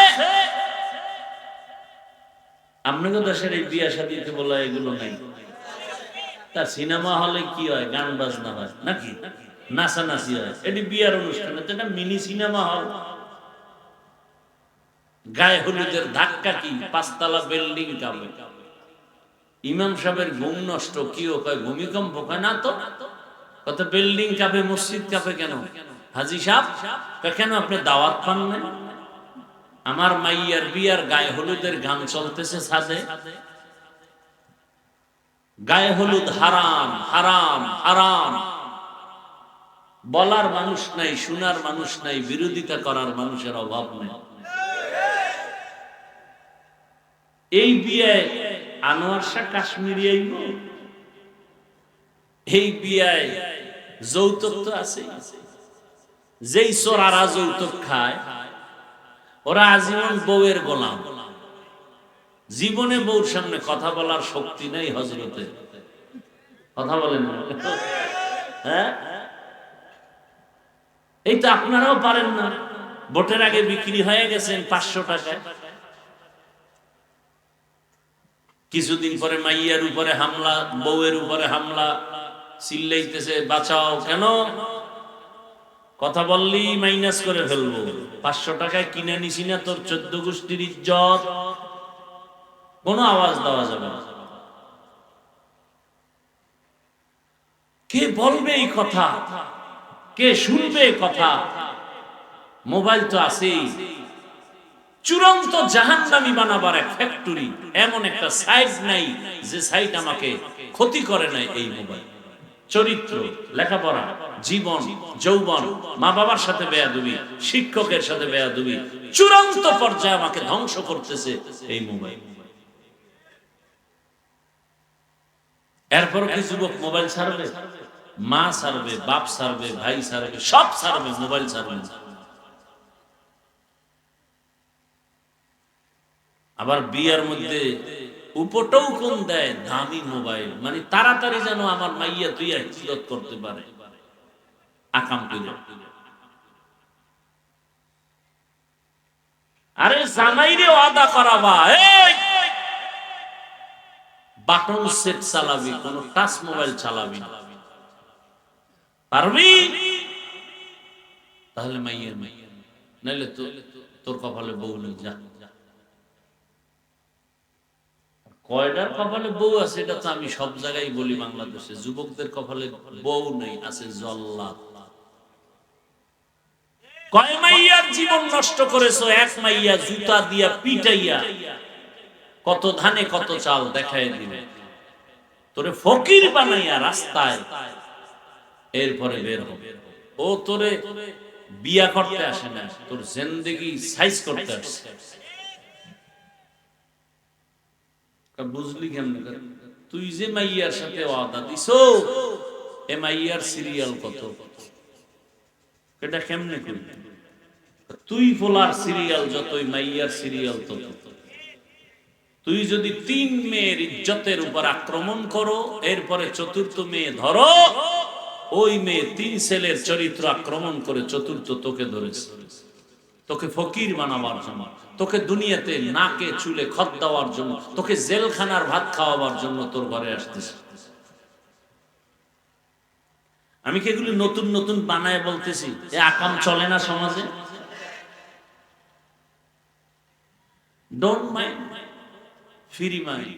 আপনাদের দেশের এই বিয়া শাদীতে বলা এগুলো নাই। তা সিনেমা হলে কি হয়? গান বাজনা হয় নাকি নাচানাচি হয়? এটি বিয়ার অনুষ্ঠান, এটা মিনি সিনেমা হল। গায়ে হলুদের ধাক্কা কি 5 তলা বিল্ডিং কাঁপে। ইমাম সাহেবের ঘুম নষ্ট, কি ও কয় ভূমিকম্প? কয় না তো, কত বিল্ডিং কাঁপে, মসজিদ কাঁপে কেন? হাজী সাহেব কেন আপনি দাওয়াত পান না? আমার মাইয়ার বিয়ার গায়ে হলুদের গান চলতেছে ছাদে। গায়ে হলুদ হারাম, হারাম, হারাম। বলার মানুষ নাই, শোনার মানুষ নাই, বিরোধিতা করার মানুষের অভাব নেই। এই বিয়ায় আনোয়ার শাহ কাশ্মীরি আইব, এই বিয়ায় যৌতুক তো আছে, যেই চোরারা যৌতুক খায় ওরা আজীবন বউয়ের গোলাম, জীবনে বউর সামনে কথা বলার শক্তি নেই হযরতে। কথা বলেন না? হ্যাঁ, এই তো আপনারাও পারেন না। ভোটের আগে বিক্রি হয়ে গেছেন 500 টাকায়, কিছুদিন পরে মাইয়ার উপরে হামলা, বউয়ের উপরে হামলা, চিল্লাইতেছে বাঁচাও। কেন? কথা বললেই মাইনাস করে ফেলবো। 500 টাকায় কিনে নিছি না তোর 14 গোষ্ঠীর ইজ্জত, কোনো আওয়াজ দেওয়া যাবে না। কে বলবে এই কথা? কে শুনবে এই কথা? মোবাইল তো আছেই। চূড়ান্ত জাহান্নামী বানাবার এক ফ্যাক্টরি, এমন একটা সাইট নাই যে সাইট আমাকে ক্ষতি করে নাই। এই মোবাইল চরিত্র, লেখাপড়া, জীবন, যৌবন, মা বাবার সাথে বেয়াদবি, শিক্ষকের সাথে বেয়াদবি, চূড়ান্ত পর্যায়ে আমাকে ধ্বংস করতেছে এই মোবাইল। এরপর কি যুবক মোবাইল ছাড়বে? মা ছাড়বে, বাপ ছাড়বে, ভাই ছাড়বে, সব ছাড়বে, মোবাইল ছাড়বে। আবার বিয়ার মধ্যে উপটৌ কোন দেয় দামি মোবাইল, মানে তাড়াতাড়ি যেন আমার মাইয়া তুই ইজ্জত করতে পারে। আকাম কইল, আরে জামাইরে ওয়াদা করাবা, এই বাটন সেট চালাবি, কোন টাচ মোবাইল চালাবি না, পারবি? তাহলে মাইয়া মাইয়া, নাইলে তো তোর কপালে বউ নেই। যা, কয়টার কপালে বউ আছে এটা তো আমি সব জায়গায় বলি বাংলাদেশে। যুবকদের কপালে বউ নেই, আছে জল্লাদ। কয় মাইয়ার জীবন নষ্ট করেছো, এক মাইয়া জুতা দিয়া পিটাইয়া কত ধানে কত চাল দেখায় দিবে, তোরে ফকির বানাইয়া রাস্তায়, এরপরে বের হবে। ও তোরে বিয়া করতে আসে না, তোর জিন্দেগি সাইজ করতে আসে। বুঝলি কেমন? তুই যে মাইয়ার সাথে ওয়াদা দিছো, এ মাইয়ার সিরিয়াল কত, এটা কেমনে করবি? তুই ফোলার সিরিয়াল যতই, মাইয়ার সিরিয়াল তত। তুই যদি 3 মেয়ের ইজ্জতের উপর আক্রমণ করো, এরপরে 4র্থ মেয়ে ধরো, ওই মেয়ে 3 ছেলের চরিত্র আক্রমণ করে 4র্থ তোকে ধরেছে, তোকে ফকির বানাবার জন্য, তোকে দুনিয়াতে নাকে চুলে খত দেওয়ার জন্য, তোকে জেলখানার ভাত খাওয়াবার জন্য তোর ঘরে আসতেছে। আমি কি এগুলি নতুন নতুন বানায় বলতেছি? এ আকাম চলে না সমাজে? Don't mind, free mind.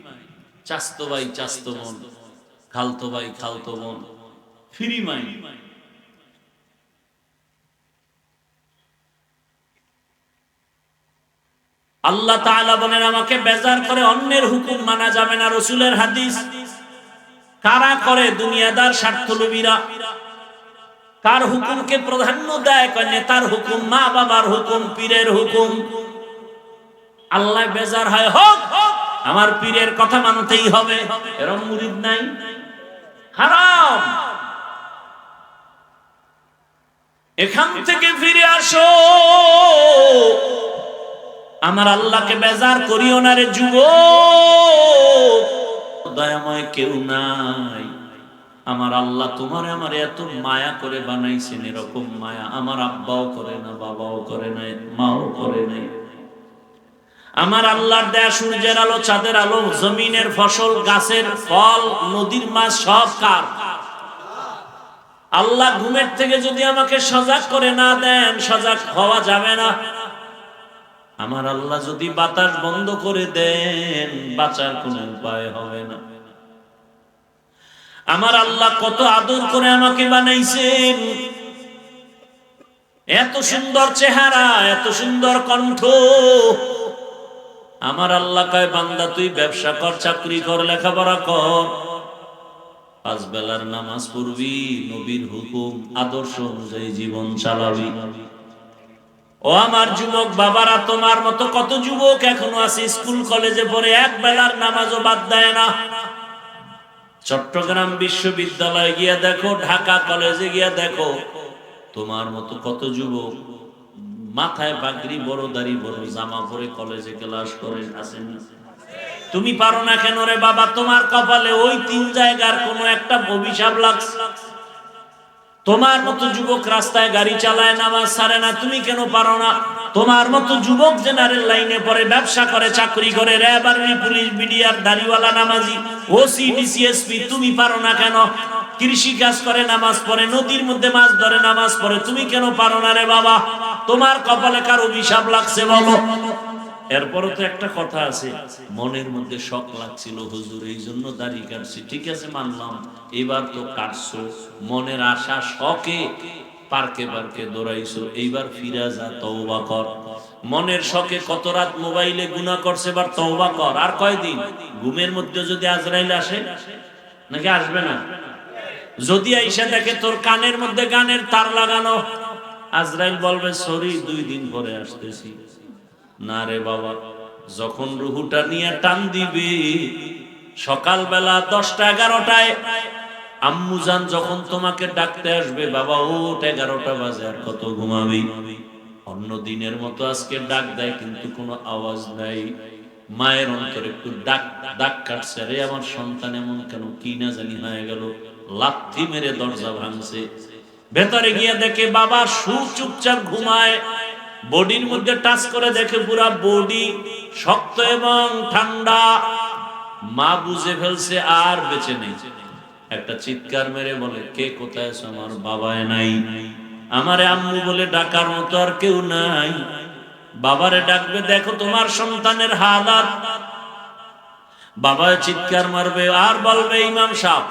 চাস্তো ভাই চাস্তো বোন, খালতো ভাই খালতো বোন, ফ্রি মাইন্ড। আল্লাহ তাআলা বলেন আমাকে বেজার করে অন্যের হুকুম মানা যাবে না। রাসূলের হাদিস। কারা করে? দুনিয়াদার স্বার্থলোভীরা। কার হুকুমকে প্রাধান্য দেয়? কয় নেতার হুকুম, মা বাবার হুকুম, পীরের হুকুম। আল্লাহ বেজার হয়, হোক আমার পীরের কথা মানতেই হবে, এরকম মুরিদ নাই। হারাম। এখান থেকে ফিরে আসো, আমার আল্লাহকে বেজার করিও না রে যুবক। দয়াময় কেউ নাই। আমার আল্লাহ তোমার আমার এত মায়া করে বানাইছেন, এরকম মায়া আমার আব্বাও করে না, বাবাও করে না, মাও করে নাই। আমার আল্লাহর দেয়া সূর্যের আলো, চাঁদের আলো, জমিনের ফসল, গাছের ফল, নদীর মাছ সব কার? আল্লাহ ঘুমের থেকে যদি আমাকে সজাগ করে না দেন, সজাগ হওয়া যাবে না। আমার আল্লাহ যদি বাতাস বন্ধ করে দেন, বাঁচার কোনো উপায় হবে না। আমার আল্লাহ কত আদর করে আমাকে বানাইছেন, এত সুন্দর চেহারা, এত সুন্দর কণ্ঠ। আমার আল্লাহ কয় বান্দা তুই ব্যবসা কর, চাকরি কর, লেখাপড়া কর, 5 বেলার নামাজ পড়বি, নবীর হুকুম আদর্শ অনুযায়ী জীবন চালাবি। ও আমার যুবক বাবারা, তোমার মতো কত যুবক এখনো আছে স্কুল কলেজে পড়ে 1 বেলার নামাজও বাদ দেয় না। চট্টগ্রাম বিশ্ববিদ্যালয়ে গিয়া দেখো, ঢাকা কলেজে গিয়া দেখো, তোমার মতো কত যুবক মাথায় পাগড়ি, বড় দাড়ি, বড় জামা পরে কলেজে ক্লাস করে আসেন। তুমি পারো না কেন রে বাবা? তোমার কপালে ওই 3 জায়গার কোন একটা অভিশাপ লাগছে। তোমার মতো যুবক রাস্তায় গাড়ি চালায়, নামাজ ছাড়ে না, তুমি কেন পারো না? তোমার মতো যুবক জেনারেল লাইনে পড়ে, ব্যবসা করে, চাকরি করে, র্যাব, আর্মি, পুলিশ, বিডিআর, দাড়িওয়ালা, নামাজি, ওসি, ডিসিএসপি, তুমি পারো না কেন? কৃষি কাজ করে, নামাজ পড়ে, নদীর মধ্যে মাছ ধরে, নামাজ পড়ে, তুমি কেন পারো না রে বাবা? তোমার কপালে কার অভিশাপ লাগছে বলো? এরপরও তো একটা কথা আছে, মনের মধ্যে শখ লাগছিল হুজুর, এই জন্য দাড়ি কাটছি। ঠিক আছে, মানলাম, এবার তো কাটছো, মনের আশা শখে পার্কে পার্কে দৌড়াইছো, এইবার ফিরা যা, তওবা কর। মনের শখে কত রাত মোবাইলে গুনাহ করছে, এবার তওবা কর। আর কয়দিন? ঘুমের মধ্যে যদি আজরাইল আসে, নাকি আসবে না? যদি আইসা দেখে তোর কানের মধ্যে গানের তার লাগানো, আজরাইল বলবে সরি, 2 দিন পরে আসতেছি। না রে বাবা, যখন রুহুটা নিয়ে টান দিবে সকালবেলা 10টা 11টায়, আম্মুজান যখন তোমাকে ডাকতে আসবে, বাবা ওঠ, 11টা বাজে, আর কত ঘুমাবি? অন্য দিনের মতো আজকে ডাক দেয়, কিন্তু কোনো আওয়াজ নাই। মায়ের অন্তরে একটু ডাক কাটছে, রে আমার সন্তান এমন কেন, কি না জানি হয়ে গেল। লাথি মেরে দরজা ভাঙছে, ভেতরে গিয়ে দেখে বাবা চুপচাপ ঘুমায়। বডির মধ্যে টাচ করে দেখে পুরা বডি শক্ত এবং ঠান্ডা। মা বুঝে ফেলছে আর বেঁচে নেই। একটা চিৎকার মেরে বলে, কে কোথায় আছো? আমার বাবায় নাই, আমারে আম্মু বলে ডাকার মতো আর কেউ নাই। বাবারে ডাকবে, দেখো তোমার সন্তানের হালাত। বাবা চিৎকার মারবে আর বলবে, ইমাম সাহেব,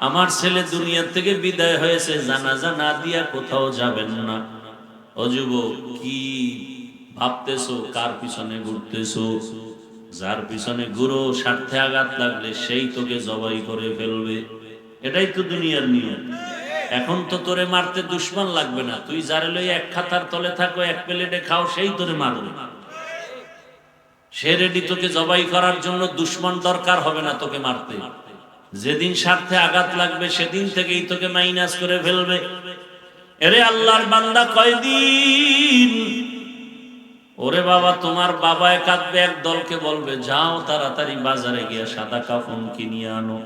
আমার ছেলে দুনিয়া থেকে বিদায় হয়েছে, জানাজা না দিয়া কোথাও যাবেন না। ও যুবক, কি ভাবতেছো? কার পিছনে ঘুরতেছো? যার পিছনে ঘুরো, স্বার্থে আঘাত লাগলে সেই তোকে জবাই করে ফেলবে। এটাই তো দুনিয়ার নিয়ম। এখন তো তোরে মারতে দুশমন লাগবে না, তুই যারে লই এক খাতার তলে থাকো, এক প্লেটে খাও, সেই তোরে মারবে। সে রেডি তোকে জবাই করার জন্য, দুশমন দরকার হবে না তোকে মারতে। যেদিন স্বার্থে আঘাত লাগবে সেদিন থেকেই তোকে মাইনাস করে ফেলবে। এরে আল্লাহর বান্দা, কয়দিন? ওরে বাবা, তোমার বাবায় কাঁদবে, এক দলকে বলবে যাও তাড়াতাড়ি বাজারে গিয়ে সাদা কাফন কিনিয়ে আনো।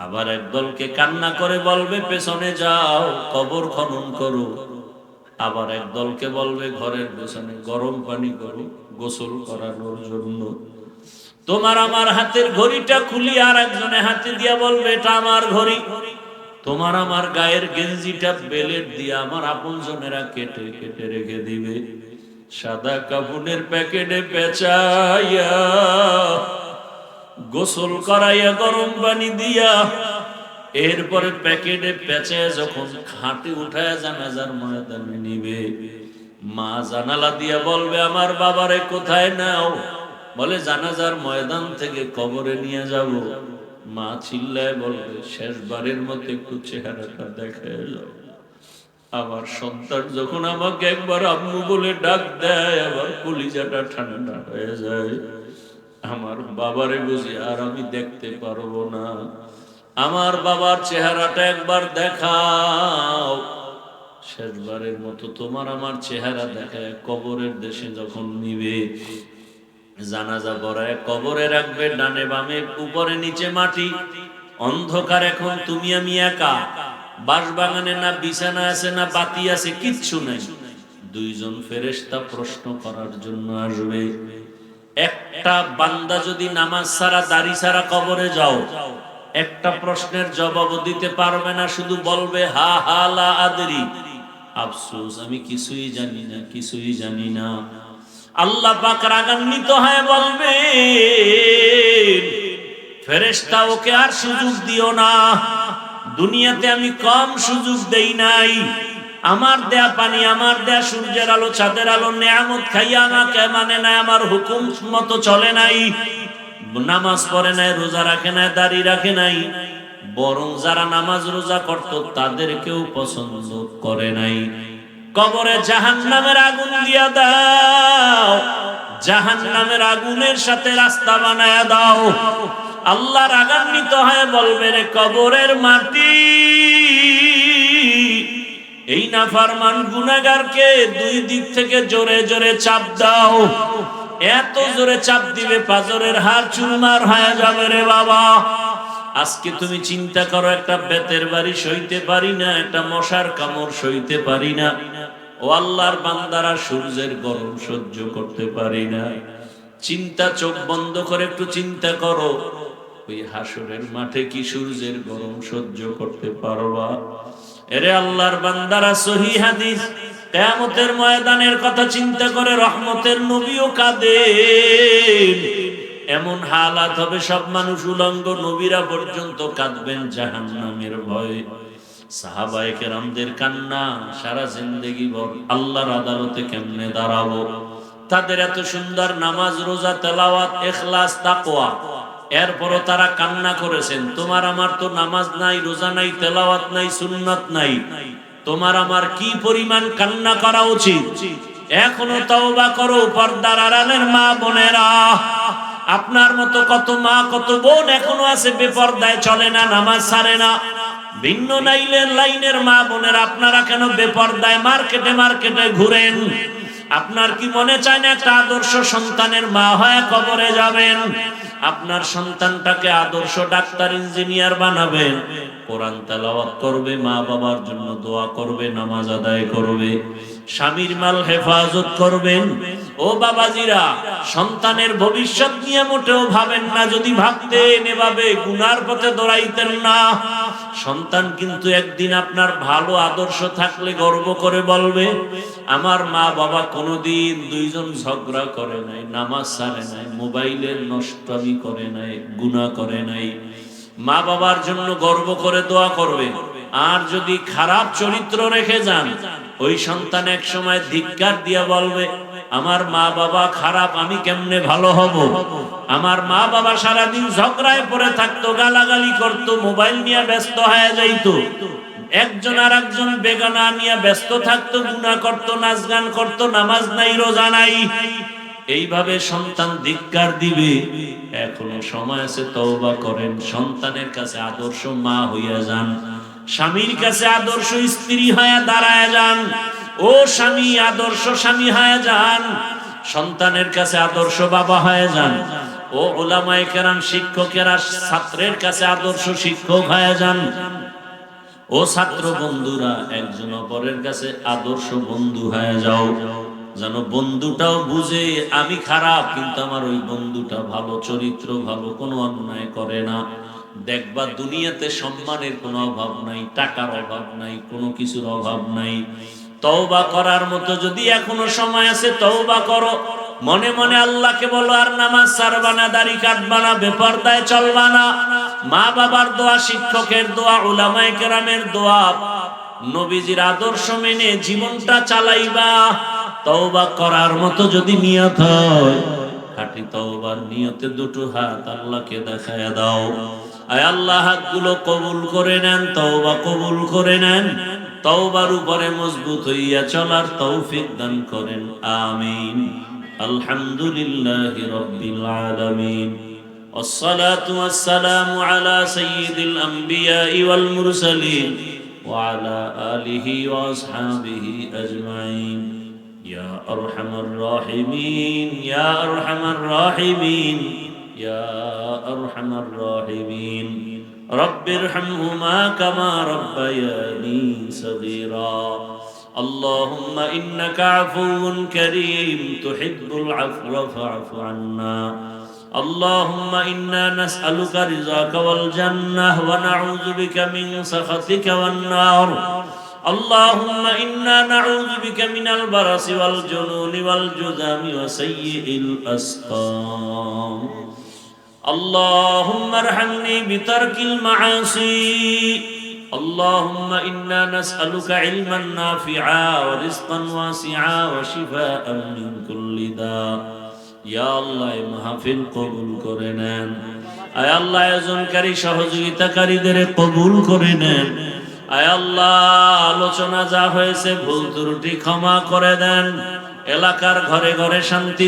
আবার এক দলকে কান্না করে বলবে পেছনে যাও, কবর খনন করো। আবার এক দলকে বলবে ঘরের পেছনে গরম পানি করো, গোসল করানোর জন্য। তোমার আমার হাতের ঘড়িটা খুলি আর একজনে হাতে দিয়া বলবে এটা আমার ঘড়ি। তোমার আমার গায়ের গেঞ্জিটা বেলেট দিয়ে আমার আপনজনেরা কেটে কেটে রেখে দিবে, সাদা কাপড়ের প্যাকেটে পেঁচাইয়া, গোসল করাইয়া, গরম পানি দিয়া, এরপরে প্যাকেটে পেঁচায় যখন খাটে উঠায় জানাজার ময়দানে নিবে। মা জানালা দিয়া বলবে, আমার বাবারে কোথায় নাও? বলে জানাজার ময়দান থেকে কবরে নিয়ে যাব। মা চিল্লায় বলবে, শেষবারের মতো একটু চেহারাটা দেখায় যাও। আমার সন্তান যখন আমাকে একবার আম্মু বলে ডাক দেয়, আবার কলিজাটা ঠান্ডা হয়ে যায়। আমার বাবারে বুঝি আর আমি দেখতে পারবো না। আমার বাবার চেহারাটা একবার দেখাও। শেষবারের মতো তোমার আমার চেহারা দেখায় কবরের দেশে যখন নিবে, জানাজা পড়ায় কবরে রাখবে, ডানে বামে উপরে নিচে মাটি, অন্ধকার। এখন তুমি আমি একা, বাঁশবাগানে না বিছানা আছে না বাতি আছে, কিচ্ছু নাই। 2 জন ফেরেশতা প্রশ্ন করার জন্য আসবে। একটা বান্দা যদি নামাজ ছাড়া, দাড়ি ছাড়া কবরে যাও, একটা প্রশ্নের জবাব দিতে পারবে না, শুধু বলবে হা হা লা আদরি, আফসোস আমি কিছুই জানি না, কিছুই জানি না। আল্লাহ পাক রাগান্বিত হয়ে বলবে, ফেরেশতা ওকে আর সুযোগ দিও না। দুনিয়াতে আমি কম সুযোগ দেই নাই। আমার দেয়া পানি, আমার দেয়া সূর্যের আলো, চাঁদের আলো, নেয়ামত খাইয়া আমাকে মানে নাই, আমার হুকুম মতো চলে নাই, নামাজ পড়ে নাই, রোজা রাখে নাই, দাড়ি রাখে নাই, বরং যারা নামাজ রোজা করত তাদেরকেও পছন্দ করে নাই। কবরে জাহান্নামের আগুন দিয়া দাও, জাহান্নামের আগুনের সাথে রাস্তা বানায়া দাও। আল্লাহ রাগান্বিত হয়ে বলবে, রে কবরের মাটি, এই নাফরমান গুনাহগারকে দুই দিক থেকে জোরে জোরে চাপ দাও, এত জোরে চাপ দিবে পাজরের হাড় চুরমার হয়ে যাবে রে বাবা। আজকে তুমি চিন্তা করো, একটা বেতের বাড়ি সইতে পারি না, একটা মশার কামড় সইতে পারি না, ও আল্লাহর বান্দারা সূর্যের গরম সহ্য করতে পারি না। চিন্তা, চোখ বন্ধ করে একটু চিন্তা করো, ওই হাসরের মাঠে কি সূর্যের গরম সহ্য করতে পারবা? এরে আল্লাহর বান্দারা, সহিহ হাদিস, কিয়ামতের ময়দানের কথা চিন্তা করে রহমতের নবীও কাঁদেন। এমন হালাত হবে সব মানুষ উলঙ্গ, নবীরা পর্যন্ত কাঁদবেন জাহান্নামের ভয়ে। সাহাবায়ে কেরামদের কান্না সারা জিন্দেগি ভর আল্লাহর আদালতে কেমনে দাঁড়াবো। তাদের এত সুন্দর নামাজ, রোজা, তেলাওয়াত, ইখলাস, তাকওয়া, এরপরও তারা কান্না করেছেন। তোমার আমার তো নামাজ নাই, রোজা নাই, তেলাওয়াত নাই, সুন্নাত নাই, তোমার আমার কি পরিমাণ কান্না করা উচিত। এখনো তওবা করো পর্দার আড়ালের মা বোনেরা। আপনার মতো কত মা কত বোন এখনো আছে বেপর্দায়, চলে না, নামাজ ছাড়ে না। ভিন্ন লাইনের মা বোনেরা, আপনারা কেন বেপর্দায় মার্কেটে মার্কেটে ঘুরেন? আপনার কি মনে চায় না একটা আদর্শ সন্তানের মা হয়ে কবরে যাবেন? আপনার সন্তানটাকে আদর্শ ডাক্তার, ইঞ্জিনিয়ার বানাবেন, কোরআন তেলাওয়াত করবে, মা বাবার জন্য দোয়া করবে, নামাজ আদায় করবে, স্বামীর মাল হেফাজত করবেন। ও বাবাজিরা, সন্তানের ভবিষ্যৎ নিয়ে মোটেও ভাবেন না। যদি ভাবতেন এভাবে গুনার পথে দৌড়াইতেন না। সন্তান কিন্তু একদিন আপনার ভালো আদর্শ থাকলে গর্ব করে বলবে, আমার মা বাবা কোনোদিন দুইজন ঝগড়া করে নাই, নামাজ ছাড়ে নাই, মোবাইলের নষ্টামি করে নাই, গুনাহ করে নাই। মা বাবার জন্য গর্ব করে দোয়া করবে। আর যদি খারাপ চরিত্র রেখে যান, ওই সন্তান এক সময় ধিক্কার দিয়া বলবে, আমার মা বাবা খারাপ, আমি কেমনে ভালো হব? আমার মা বাবা সারাদিন ঝগড়ায় পড়ে থাকতো, গালাগালি করতো, মোবাইল নিয়ে ব্যস্ত হয়ে যাইতো, একজন আর একজন বেগানা নিয়ে ব্যস্ত থাকতো, গুনাহ করতো, নাচ গান করতো, নামাজ নাই, রোজা নাই। এইভাবে সন্তান ধিক্কার দিবে। এখনো সময় আছে, তওবা করেন, সন্তানের কাছে আদর্শ মা হইয়া যান, স্বামীর কাছে আদর্শ স্ত্রী হয়ে দাঁড়ায় যান। ও স্বামী, আদর্শ স্বামী হয়ে যান, সন্তানের কাছে আদর্শ বাবা হয়ে যান। ও উলামায়ে কেরাম, শিক্ষকেরা ছাত্রের কাছে আদর্শ শিক্ষক হয়ে যান। ও ছাত্র বন্ধুরা, একজন অপরের কাছে আদর্শ বন্ধু হয়ে যাও, যেন বন্ধুটাও বুঝে আমি খারাপ কিন্তু আমার ওই বন্ধুটা ভালো, চরিত্র ভালো, কোনো অন্যায় করে না। দেখবা দুনিয়াতে সম্মানের কোনো অভাব নাই, টাকার অভাব নাই, কোনো কিছুর অভাব নাই। তওবা করার মতো যদি এখনো সময় আছে, তওবা করো। মনে মনে আল্লাহকে বলো, আর নামাজ ছাড়বা না, দাড়ি কাটবা না, বেপরদায় চলবা না। মা বাবার দোয়া, শিক্ষকের দোয়া, উলামায়ে কেরামের দোয়া, নবীজির আদর্শ মেনে জীবনটা চালাইবা। তওবা করার মতো যদি নিয়ত হয়, খাঁটি তওবার নিয়তে দুটো হাত আল্লাহকে দেখায়া দাও। আয় আল্লাহ, হাতগুলো কবুল করে নেন, তওবা কবুল করে নেন, তওবার উপরে মজবুত হইয়া চলার তৌফিক দান করেন, আমিন। আলহামদুলিল্লাহি রাব্বিল আলামিন, ওয়াসসালাতু ওয়াসসালামু আলা সাইয়্যিদিল আমবিয়াই ওয়াল মুরসালিন ওয়া আলা আলিহি ওয়া আসহাবিহি আজমাইন। ইয়া আরহামার রাহিমিন, ইয়া আরহামার রাহিমিন, ইয়া আরহামার রাহিমিন। রব্বিরহামহুমা কামা রব্বায়ানি সগীরা। اللهم إنك عفو كريم تحب العفو فاعف عنا. اللهم إنا نسألك رضاك والجنة ونعوذ بك من سخطك والنار. اللهم إنا نعوذ بك من البرص والجنون والجذام وسيء الأسقام. اللهم ارحمني بترك المعاصي. اللهم إنا نسألك علما نافعا ورزقا واسعا وشفاء من كل داء. يا الله মাহফিল কবুল করে নেন। আয় আল্লাহ, আয়োজনকারী সহযোগিতাকারীদের কবুল করে নেন। আয় আল্লাহ, আলোচনা যা হয়েছে ভুল ত্রুটি ক্ষমা করে দেন। এলাকার ঘরে ঘরে শান্তি